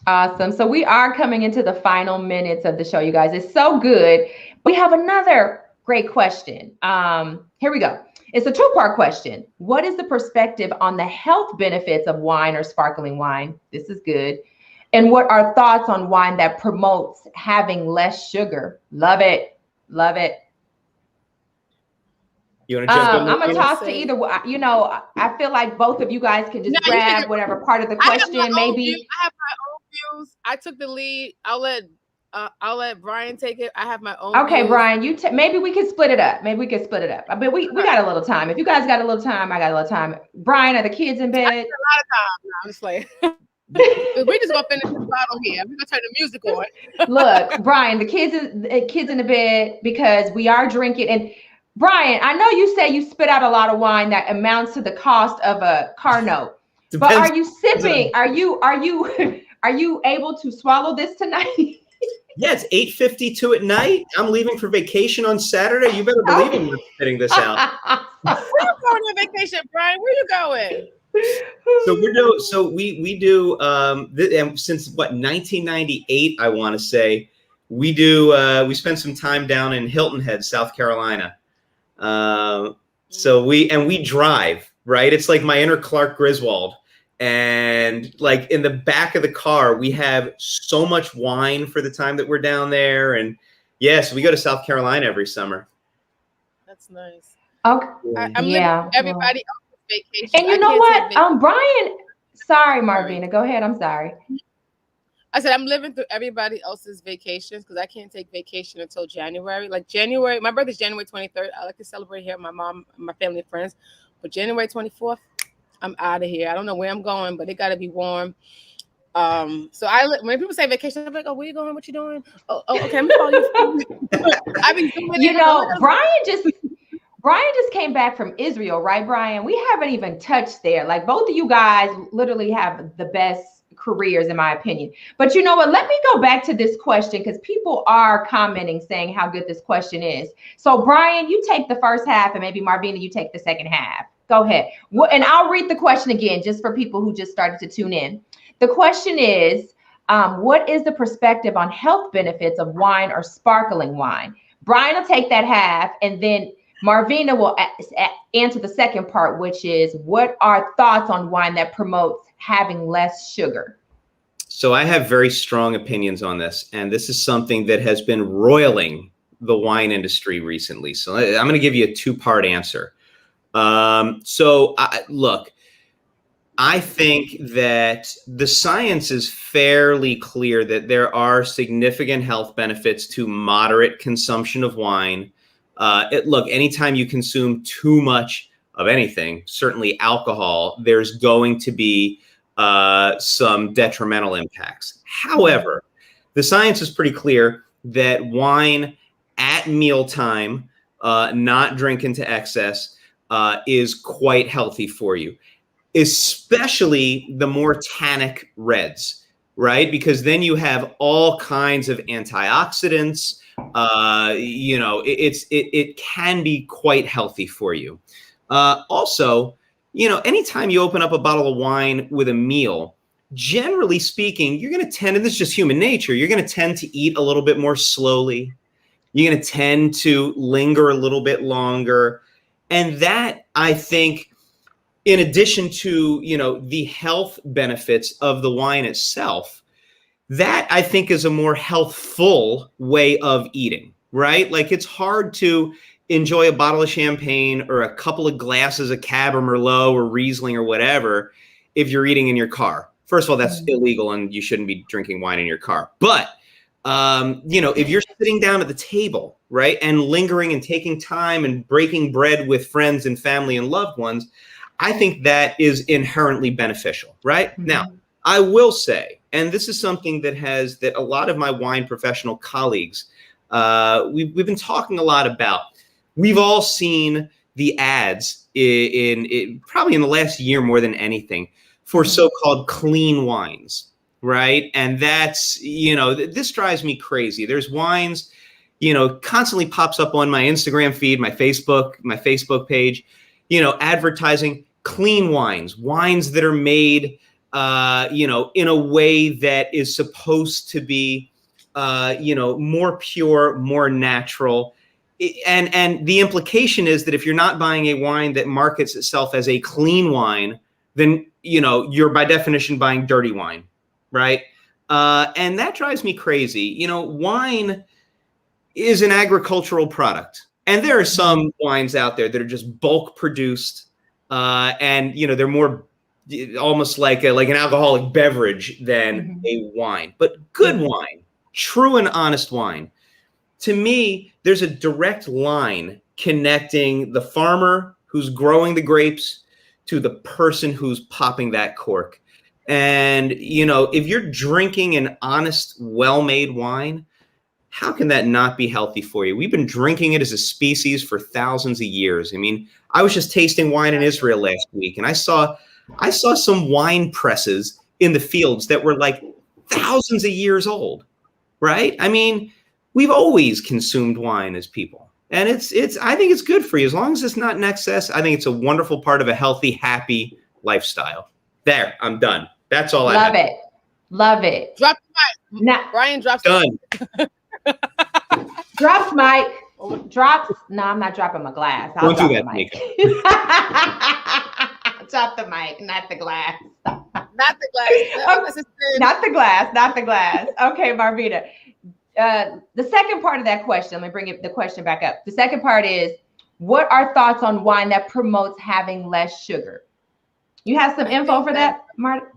Awesome. So we are coming into the final minutes of the show, you guys. It's so good. We have another great question. Here we go. It's a two-part question. What is the perspective on the health benefits of wine or sparkling wine? This is good. And what are thoughts on wine that promotes having less sugar? Love it. Love it. You want to jump in? I'm going to toss to either. You know, I feel like both of you guys can just grab whatever part of the question. Maybe I have my own views. I took the lead. I'll let Brian take it. I have my own. Okay, views. Brian, maybe we can split it up. Maybe we can split it up. I mean, we got a little time. If you guys got a little time, I got a little time. Brian, are the kids in bed? I got a lot of time. No, I'm just like, we just gonna finish this bottle here. We're gonna turn the music on. Look, Brian, the kids in the bed because we are drinking. And Brian, I know you say you spit out a lot of wine that amounts to the cost of a car note. But are you sipping? Are you able to swallow this tonight? Yeah, it's 8:52 at night. I'm leaving for vacation on Saturday. You better believe I'm not spitting this out. Where you going on vacation, Brian? Where you going? We do and since 1998, I want to say we spent some time down in Hilton Head, South Carolina. So we drive, right? It's like my inner Clark Griswold. And like in the back of the car, we have so much wine for the time that we're down there. And yes, we go to South Carolina every summer. That's nice. Okay. I'm living everybody else's vacation. And you know what? Brian, sorry, Marvina, go ahead. I'm sorry. I said I'm living through everybody else's vacations because I can't take vacation until January. Like January, my birthday's January 23rd. I like to celebrate here with my mom, my family, and friends. But January 24th, I'm out of here. I don't know where I'm going, but it got to be warm. So when people say vacation, I'm like, oh, where you going? What you doing? Oh okay, I'm gonna call you. I've been doing you know, Brian just came back from Israel, right, Brian? We haven't even touched there. Like both of you guys literally have the best careers, in my opinion. But you know what? Let me go back to this question because people are commenting saying how good this question is. So Brian, you take the first half, and maybe Marvina, you take the second half. Go ahead. And I'll read the question again, just for people who just started to tune in. The question is, what is the perspective on health benefits of wine or sparkling wine? Brian will take that half, and then Marvina will answer the second part, which is, what are thoughts on wine that promotes having less sugar? So I have very strong opinions on this, and this is something that has been roiling the wine industry recently. So I'm going to give you a two-part answer. Look, I think that the science is fairly clear that there are significant health benefits to moderate consumption of wine. Look, anytime you consume too much of anything, certainly alcohol, there's going to be some detrimental impacts. However, the science is pretty clear that wine at mealtime, not drinking to excess, is quite healthy for you, especially the more tannic reds, right? Because then you have all kinds of antioxidants. It can be quite healthy for you. Also, anytime you open up a bottle of wine with a meal, generally speaking, you're going to tend, and this is just human nature, you're going to tend to eat a little bit more slowly. You're going to tend to linger a little bit longer. And that, I think, in addition to, the health benefits of the wine itself, that I think is a more healthful way of eating, right? Like, it's hard to enjoy a bottle of champagne or a couple of glasses of Cab or Merlot or Riesling or whatever if you're eating in your car. First of all, that's illegal and you shouldn't be drinking wine in your car. But, if you're sitting down at the table, right, and lingering and taking time and breaking bread with friends and family and loved ones, I think that is inherently beneficial, right? Mm-hmm. Now, I will say, and this is something that a lot of my wine professional colleagues, we've been talking a lot about. We've all seen the ads in probably in the last year more than anything for so-called clean wines, right? And that's, this drives me crazy. There's wines, constantly pops up on my Instagram feed, my Facebook page, advertising clean wines that are made, in a way that is supposed to be, more pure, more natural. And the implication is that if you're not buying a wine that markets itself as a clean wine, then, you're by definition buying dirty wine, right? And that drives me crazy. Wine is an agricultural product. And there are some wines out there that are just bulk produced, and, they're more almost like an alcoholic beverage than a wine. But good wine, true and honest wine, to me, there's a direct line connecting the farmer who's growing the grapes to the person who's popping that cork. And, if you're drinking an honest, well-made wine, how can that not be healthy for you? We've been drinking it as a species for thousands of years. I mean, I was just tasting wine in Israel last week, and I saw some wine presses in the fields that were like thousands of years old, right? I mean, we've always consumed wine as people. And I think it's good for you. As long as it's not in excess, I think it's a wonderful part of a healthy, happy lifestyle. There, I'm done. That's all I have. Love it. Drop the mic. Now, Brian drops done. Drops mic. Drops. No, I'm not dropping my glass. Don't do that, Mika. Drop the mic, not the glass. Not the glass. Not the glass. Not the glass. Okay, Marvina. The second part of that question, let me bring the question back up. The second part is, what are thoughts on wine that promotes having less sugar? You have some info for that, Marta?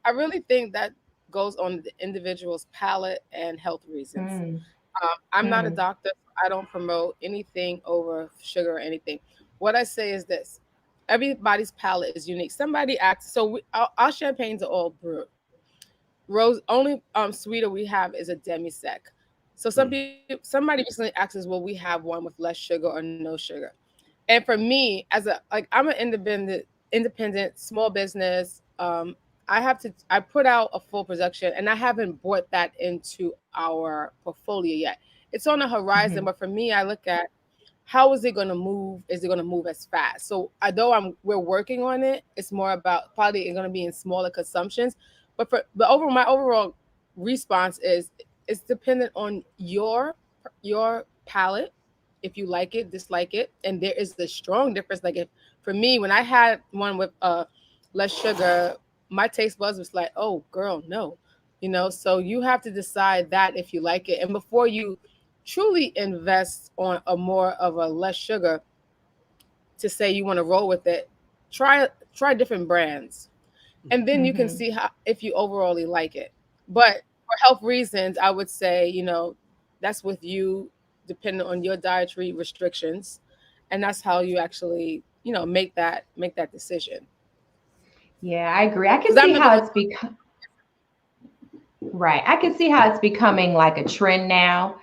I really think that goes on the individual's palate and health reasons. I'm not a doctor. I don't promote anything over sugar or anything. What I say is this: everybody's palate is unique. Somebody acts our champagnes are all brut. Rose only sweeter we have is a demi-sec. So somebody recently asked us, will we have one with less sugar or no sugar? And for me, I'm an independent small business. I put out a full production, and I haven't brought that into our portfolio yet. It's on the horizon, but for me, I look at how is it going to move? Is it going to move as fast? So although we're working on it, it's more about probably going to be in smaller consumptions. But my overall response is it's dependent on your palate, if you like it, dislike it, and there is the strong difference. Like for me, when I had one with less sugar, my taste buds was like, oh girl, no, So you have to decide that if you like it, and before you truly invest on a more of a less sugar, to say you want to roll with it, try different brands. And then you can see if you overall like it. But for health reasons, I would say, that's with you, depending on your dietary restrictions. And that's how you actually, make that decision. Yeah, I agree. I can see how it's become. Right. I can see how it's becoming like a trend now,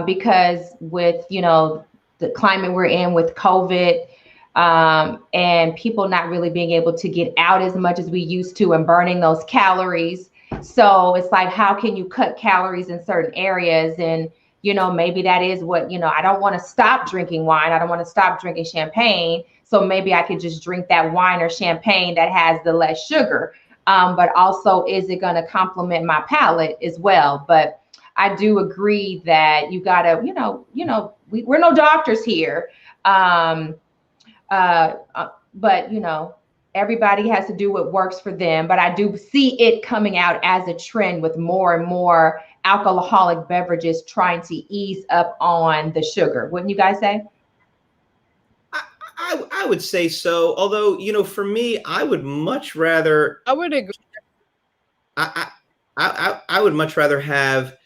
because with, the climate we're in with COVID, and people not really being able to get out as much as we used to and burning those calories. So it's like, how can you cut calories in certain areas? And, maybe that is what, I don't want to stop drinking wine. I don't want to stop drinking champagne. So maybe I could just drink that wine or champagne that has the less sugar. But also, is it going to complement my palate as well? But I do agree that you got to, we're no doctors here. But, everybody has to do what works for them. But I do see it coming out as a trend with more and more alcoholic beverages trying to ease up on the sugar. Wouldn't you guys say? I would say so. Although, for me, I would much rather. I would agree. I would much rather have,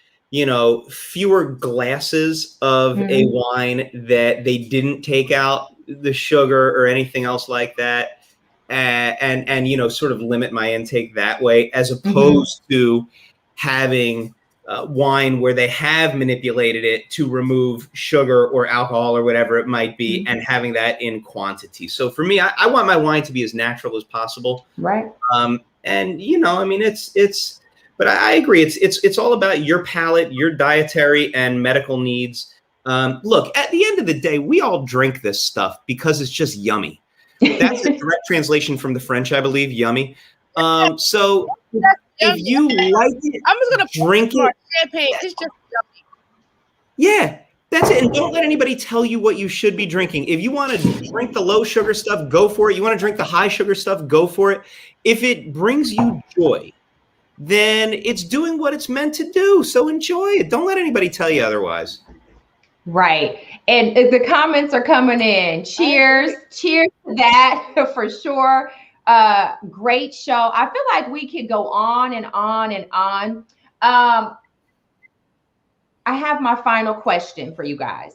fewer glasses of a wine that they didn't take out the sugar or anything else like that. And sort of limit my intake that way, as opposed to having wine where they have manipulated it to remove sugar or alcohol or whatever it might be, and having that in quantity. So for me, I want my wine to be as natural as possible. Right. And it's. But I agree. It's all about your palate, your dietary and medical needs. Look, at the end of the day, we all drink this stuff because it's just yummy. That's a direct translation from the French, I believe, yummy. So if you like it, I'm just gonna drink it. Champagne. It's just yummy. Yeah, that's it. And don't let anybody tell you what you should be drinking. If you want to drink the low sugar stuff, go for it. You want to drink the high sugar stuff, go for it. If it brings you joy, then it's doing what it's meant to do. So enjoy it. Don't let anybody tell you otherwise. Right. And the comments are coming in. Cheers. Cheers to that for sure. Great show. I feel like we could go on and on and on. I have my final question for you guys.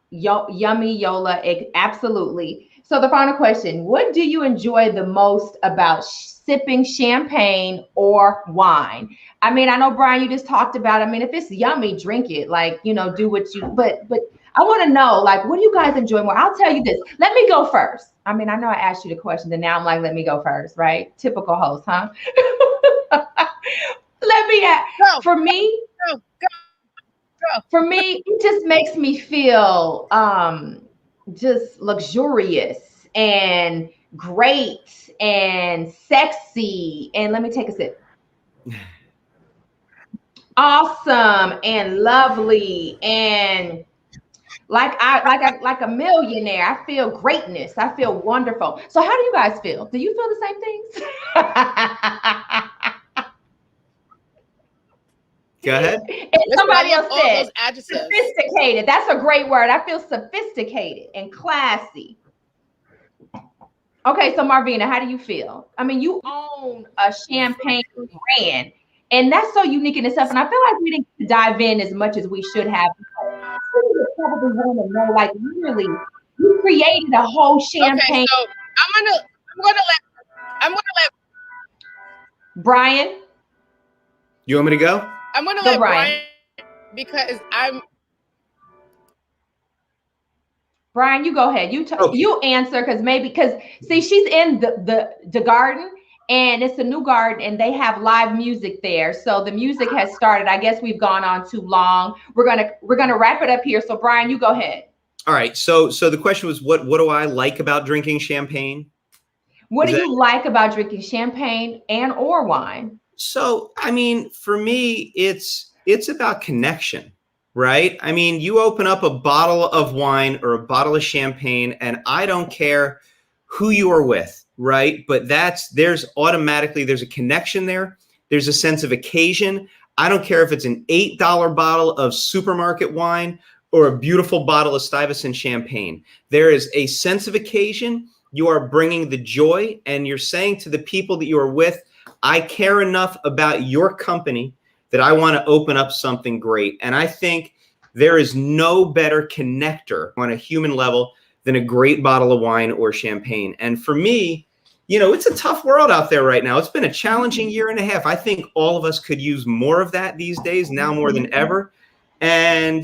Yummy Yola, absolutely. So the final question, what do you enjoy the most about sipping champagne or wine? I mean, I know, Brian, you just talked about, if it's yummy, drink it, do what you, but I want to know, what do you guys enjoy more? I'll tell you this. Let me go first. I know I asked you the question, and now I'm like, let me go first, right? Typical host, huh? Let me ask. For me, for me, it just makes me feel just luxurious and great and sexy. And let me take a sip. Awesome and lovely and like a millionaire. I feel greatness. I feel wonderful. So how do you guys feel? Do you feel the same things? Go ahead. And somebody else said adjectives. Sophisticated. That's a great word. I feel sophisticated and classy. Okay, so Marvina, how do you feel? You own a champagne brand, and that's so unique in itself. And I feel like we didn't dive in as much as we should have. People probably want to know, really, you created a whole champagne. Okay, so I'm gonna let Brian. You want me to go? I'm gonna let Brian because Brian, you go ahead. You answer because see, she's in the garden, and it's a new garden, and they have live music there. So the music has started. I guess we've gone on too long. We're gonna wrap it up here. So Brian, you go ahead. All right. So the question was, what do I like about drinking champagne? What do you like about drinking champagne and or wine? So for me, it's about connection. Right? You open up a bottle of wine or a bottle of champagne, and I don't care who you are with, right? But there's a connection there. There's a sense of occasion. I don't care if it's an $8 bottle of supermarket wine or a beautiful bottle of Stuyvesant champagne. There is a sense of occasion. You are bringing the joy, and you're saying to the people that you are with, I care enough about your company that I want to open up something great. And I think there is no better connector on a human level than a great bottle of wine or champagne. And for me, it's a tough world out there right now. It's been a challenging year and a half. I think all of us could use more of that these days, now more than ever. And,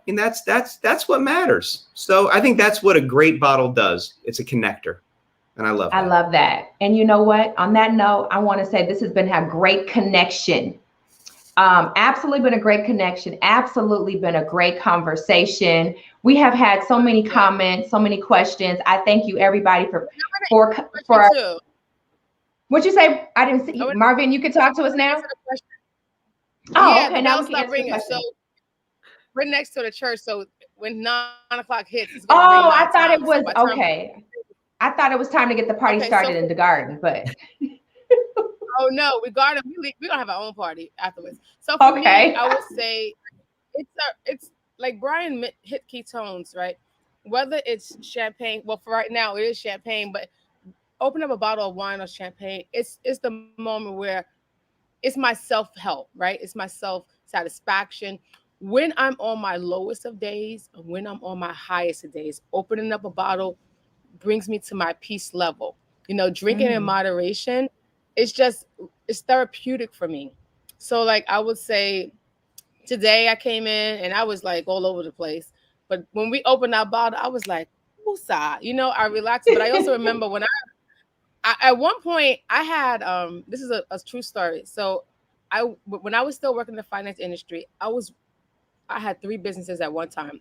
that's what matters. So I think that's what a great bottle does. It's a connector. And I love that. I love that. And you know what? On that note, I want to say this has been a great connection. Absolutely been a great connection. Absolutely been a great conversation. We have had so many comments, so many questions. I thank you everybody for what'd you say? I didn't see Marvin. You can talk to us now. Oh, okay. Now we can answer the question. So we're next to the church. So when 9 o'clock hits, it's going to ring 9 I thought times. It was okay. I thought it was time to get the party started in the garden, but. Oh no, we don't have our own party afterwards. So for me, I would say it's like Brian hit key tones, right? Whether it's champagne, well, for right now it is champagne, but open up a bottle of wine or champagne, it's the moment where it's my self-help, right? It's my self-satisfaction. When I'm on my lowest of days, and when I'm on my highest of days, opening up a bottle brings me to my peace level. Drinking in moderation, it's therapeutic for me. So like I would say today I came in and I was like all over the place. But when we opened our bottle, I was like, woosah, I relaxed. But I also remember when I at one point I had, this is a true story. So when I was still working in the finance industry, I had 3 businesses at one time.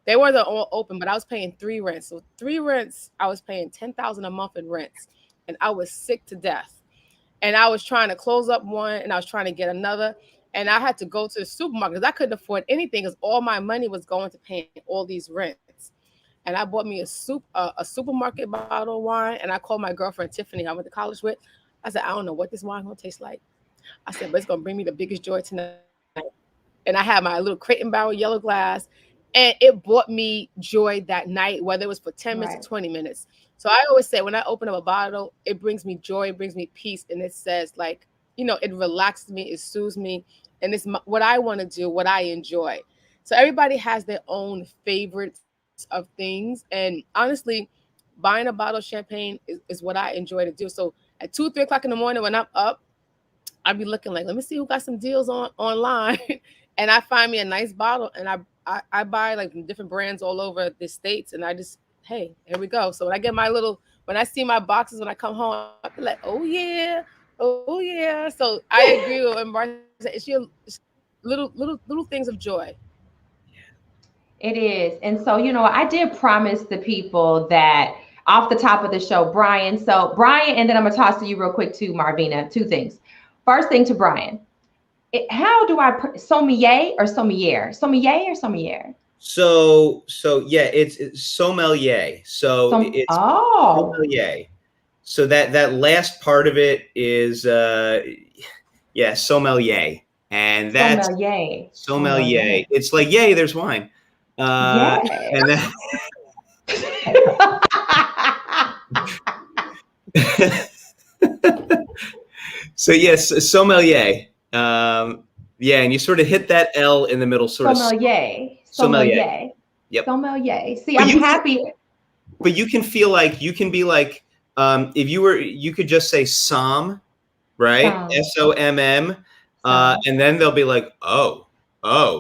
They weren't all open, but I was paying 3 rents. So 3 rents, I was paying $10,000 a month in rents. And I was sick to death. And I was trying to close up one and I was trying to get another. And I had to go to the supermarket because I couldn't afford anything because all my money was going to paying all these rents. And I bought me a supermarket bottle of wine. And I called my girlfriend, Tiffany, I went to college with. I said, I don't know what this wine going to taste like. I said, but it's going to bring me the biggest joy tonight. And I had my little Crate and Barrel yellow glass. And it brought me joy that night, whether it was for 10 minutes or 20 minutes. So I always say when I open up a bottle, it brings me joy, it brings me peace. And it says like, it relaxes me, it soothes me. And it's what I want to do, what I enjoy. So everybody has their own favorites of things. And honestly, buying a bottle of champagne is what I enjoy to do. So at 2, 3 o'clock in the morning when I'm up, I'll be looking like, let me see who got some deals online. And I find me a nice bottle and I buy like different brands all over the States. And I just, hey, here we go. So when I get when I see my boxes, when I come home, I be like, oh yeah. So I agree with Martha. It's your little things of joy. It is. And so, I did promise the people that off the top of the show, Brian. So Brian, and then I'm going to toss to you real quick too, Marvina, 2 things. First thing to Brian. How do I sommelier or sommelier? Sommelier or sommelier? So yeah, it's sommelier. So it's sommelier. So that last part of it is sommelier. And that's sommelier. It's like, yay, there's wine. And then so yes, sommelier. And you sort of hit that L in the middle, sommelier. Yep. Sommelier. See, I'm happy. But you can feel like you can be like, if you could just say som, right? SOMM. And then they'll be like, oh,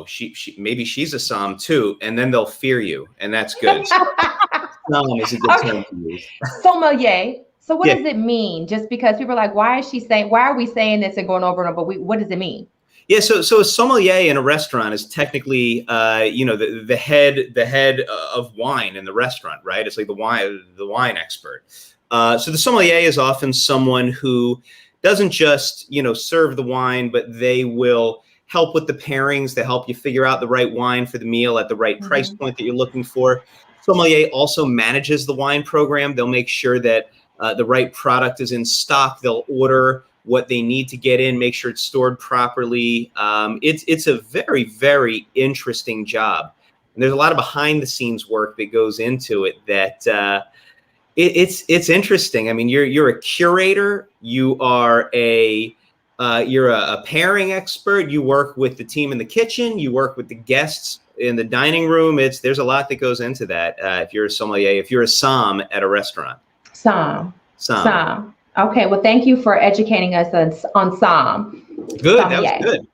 she maybe she's a som too, and then they'll fear you, and that's good. Som is a good term to use. Sommelier. So what does it mean? Just because people are like, why are we saying this and going over and over? But what does it mean? Yeah, so a sommelier in a restaurant is technically, the head of wine in the restaurant, right? It's like the wine expert. So the sommelier is often someone who doesn't just, serve the wine, but they will help with the pairings to help you figure out the right wine for the meal at the right price point that you're looking for. Sommelier also manages the wine program. They'll make sure that the right product is in stock. They'll order what they need to get in, make sure it's stored properly. It's a very, very interesting job. And there's a lot of behind the scenes work that goes into it that it's interesting. I mean, you're a curator, you're a pairing expert, you work with the team in the kitchen, you work with the guests in the dining room. There's a lot that goes into that. If you're a sommelier, if you're a som at a restaurant. Som. Okay, well, thank you for educating us on som. Good, sommelier. That was good.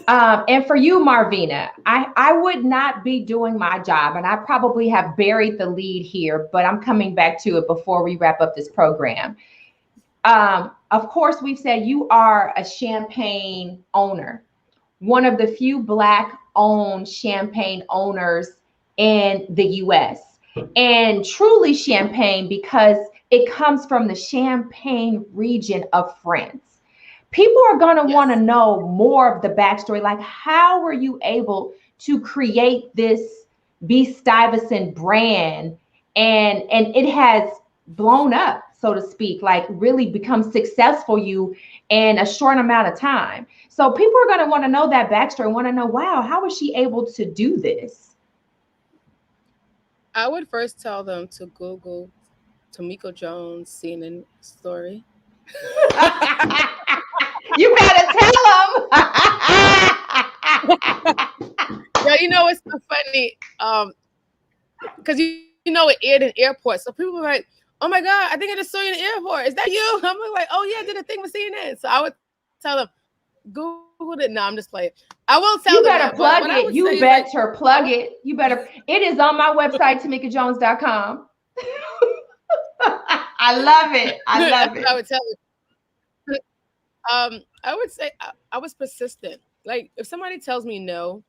And for you, Marvina, I would not be doing my job, and I probably have buried the lead here, but I'm coming back to it before we wrap up this program. Of course, we've said you are a champagne owner, one of the few Black-owned champagne owners in the US. And truly champagne because it comes from the Champagne region of France. People are going to want to know more of the backstory. Like, how were you able to create this B. Stuyvesant brand? And it has blown up, so to speak, like really become successful you in a short amount of time. So people are going to want to know that backstory, want to know, wow, how was she able to do this? I would first tell them to Google Tamika Jones CNN story. You better tell them. Yeah, you know, it's so funny. Because you know it aired in airports. So people were like, oh my God, I think I just saw you in the airport. Is that you? I'm like, oh yeah, I did a thing with CNN. So I would tell them, Google it. No, I'm just playing. I will tell you them better that, plug it. You better like, plug it. You better. It is on my website, TamikaJones.com. I love it. I love it. I would tell you. I would say I was persistent. Like if somebody tells me no,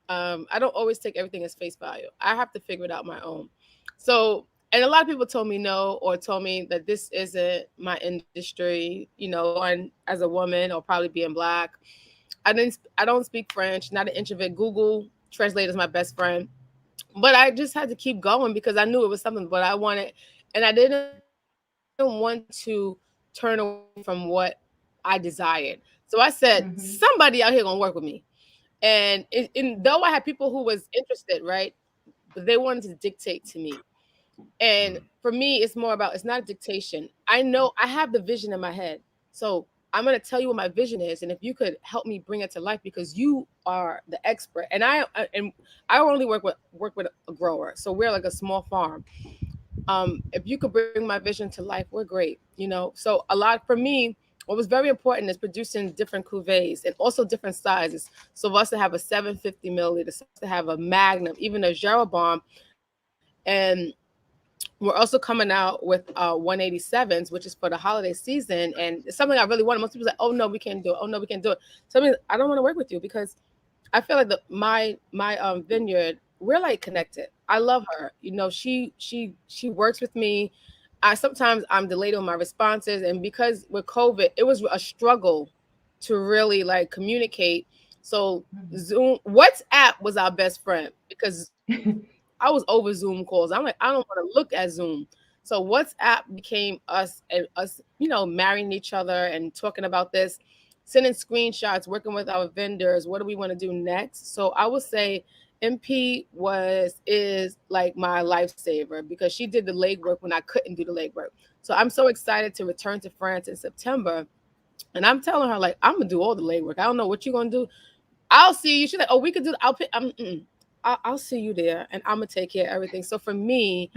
I don't always take everything as face value. I have to figure it out my own. So, and a lot of people told me no, or told me that this isn't my industry, you know, and as a woman or probably being Black. I don't speak French, not an introvert. Google Translate is my best friend. But I just had to keep going because I knew it was something but I wanted, and I didn't want to turn away from what I desired. So I said, somebody out here gonna work with me. And though I had people who was interested, right, but they wanted to dictate to me. And for me, it's more about, it's not dictation. I know I have the vision in my head. So I'm going to tell you what my vision is. And if you could help me bring it to life, because you are the expert. And I only work with a grower. So we're like a small farm. If you could bring my vision to life, we're great. You know, so a lot for me, what was very important is producing different cuvées and also different sizes. So for us to have a 750 milliliter, to have a Magnum, even a Jeroboam, and we're also coming out with 187s, which is for the holiday season. And it's something I really wanted. Most people say, "Oh no, we can't do it. Oh no, we can't do it." So I mean, I don't want to work with you because I feel like my vineyard, we're like connected. I love her. You know, she works with me. Sometimes I'm delayed on my responses, and because with COVID, it was a struggle to really like communicate. So Zoom, WhatsApp was our best friend because I was over Zoom calls. I'm like, I don't want to look at Zoom. So WhatsApp became us, you know, marrying each other and talking about this, sending screenshots, working with our vendors. What do we want to do next? So I would say MP is like my lifesaver because she did the legwork when I couldn't do the legwork. So I'm so excited to return to France in September. And I'm telling her, like, I'm going to do all the legwork. I don't know what you're going to do. I'll see you. She's like, oh, we could do, I'll see you there and I'm going to take care of everything. So for me,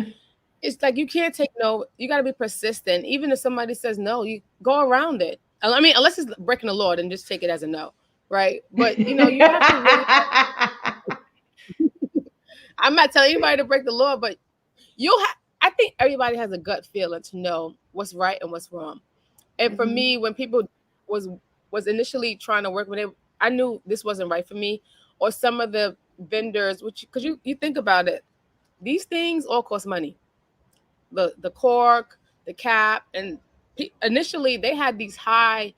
it's like, you can't take no, you got to be persistent. Even if somebody says no, you go around it. I mean, unless it's breaking the law, then just take it as a no. Right. But, you know, you have to really, I'm not telling anybody to break the law, but I think everybody has a gut feeling to know what's right and what's wrong. And for me, when people was initially trying to work with it, I knew this wasn't right for me. Or some of the vendors, which, because you think about it, these things all cost money. The cork, the cap, and initially they had these high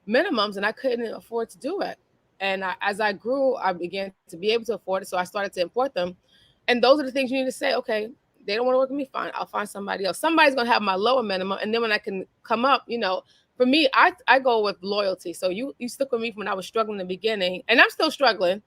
minimums, and I couldn't afford to do it. And as I grew, I began to be able to afford it, so I started to import them. And those are the things you need to say. Okay, they don't want to work with me. Fine, I'll find somebody else. Somebody's gonna have my lower minimum, and then when I can come up, you know. For me, I go with loyalty. So you stuck with me when I was struggling in the beginning, and I'm still struggling.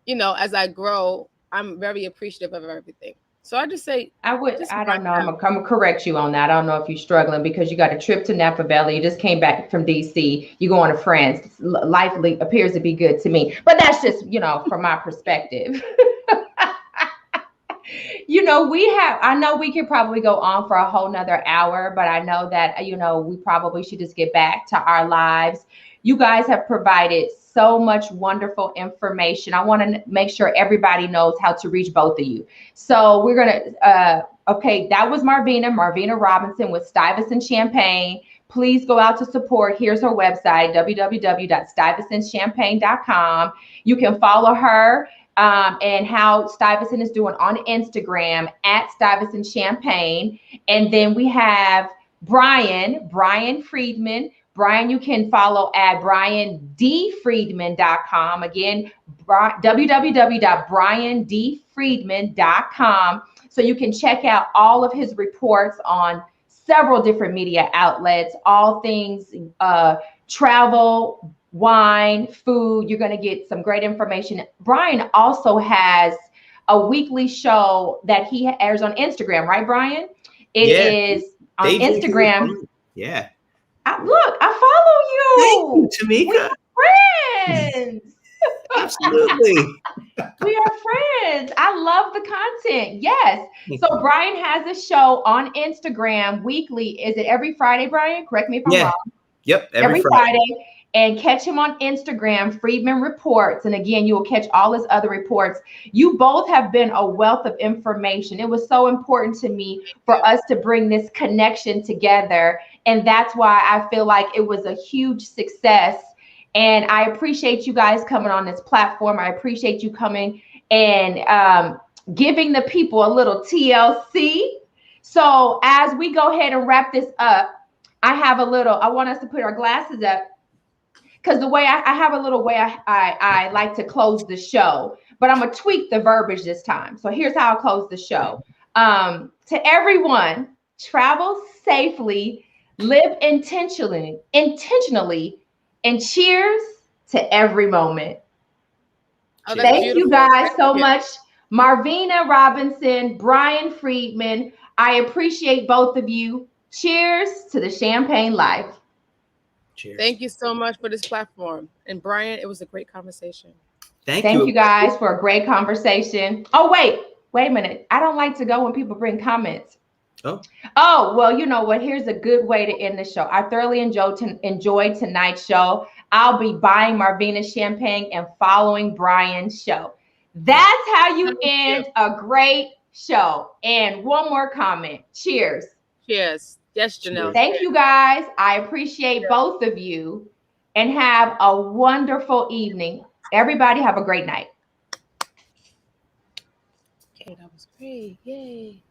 You know, as I grow, I'm very appreciative of everything. So I just say, I don't know. I'm gonna correct you on that. I don't know if you're struggling because you got a trip to Napa Valley. You just came back from DC. You going to France. Life appears to be good to me, but that's just, you know, from my perspective. You know, I know we could probably go on for a whole nother hour, but I know that, you know, we probably should just get back to our lives. You guys have provided so much wonderful information. I want to make sure everybody knows how to reach both of you. So we're going to, okay, that was Marvina Robinson with Stuyvesant Champagne. Please go out to support. Here's her website, www.stuyvesantchampagne.com. You can follow her and how Stuyvesant is doing on Instagram at Stuyvesant Champagne. And then we have Brian Freedman. Brian, you can follow at briandfreedman.com. Again, www.briandfreedman.com. So you can check out all of his reports on several different media outlets, all things travel, wine, food. You're going to get some great information. Brian also has a weekly show that he airs on Instagram, right, Brian? It is on Instagram. Yeah. I follow you. Thank you, Tamika. We are friends. Absolutely. We are friends. I love the content. Yes. So Brian has a show on Instagram weekly. Is it every Friday, Brian? Correct me if I'm wrong. Yep. Every Friday. And catch him on Instagram, Freedman Reports. And again, you will catch all his other reports. You both have been a wealth of information. It was so important to me for us to bring this connection together. And that's why I feel like it was a huge success. And I appreciate you guys coming on this platform. I appreciate you coming and giving the people a little TLC. So as we go ahead and wrap this up, I want us to put our glasses up, because the way I have a little way I like to close the show, but I'm going to tweak the verbiage this time. So here's how I'll close the show. To everyone, travel safely, live intentionally, and cheers to every moment. Thank you guys so much. Marvina Robinson, Brian Freedman, I appreciate both of you. Cheers to the champagne life. Cheers. Thank you so much for this platform. And Brian, it was a great conversation. Thank you guys for a great conversation. Oh, wait a minute. I don't like to go when people bring comments. Oh, well, you know what? Here's a good way to end the show. I thoroughly enjoyed tonight's show. I'll be buying Marvina's champagne and following Brian's show. That's how you end a great show. And one more comment. Cheers. Cheers. Yes, Janelle. Thank you, guys. I appreciate both of you, and have a wonderful evening. Everybody have a great night. Okay, that was great. Yay.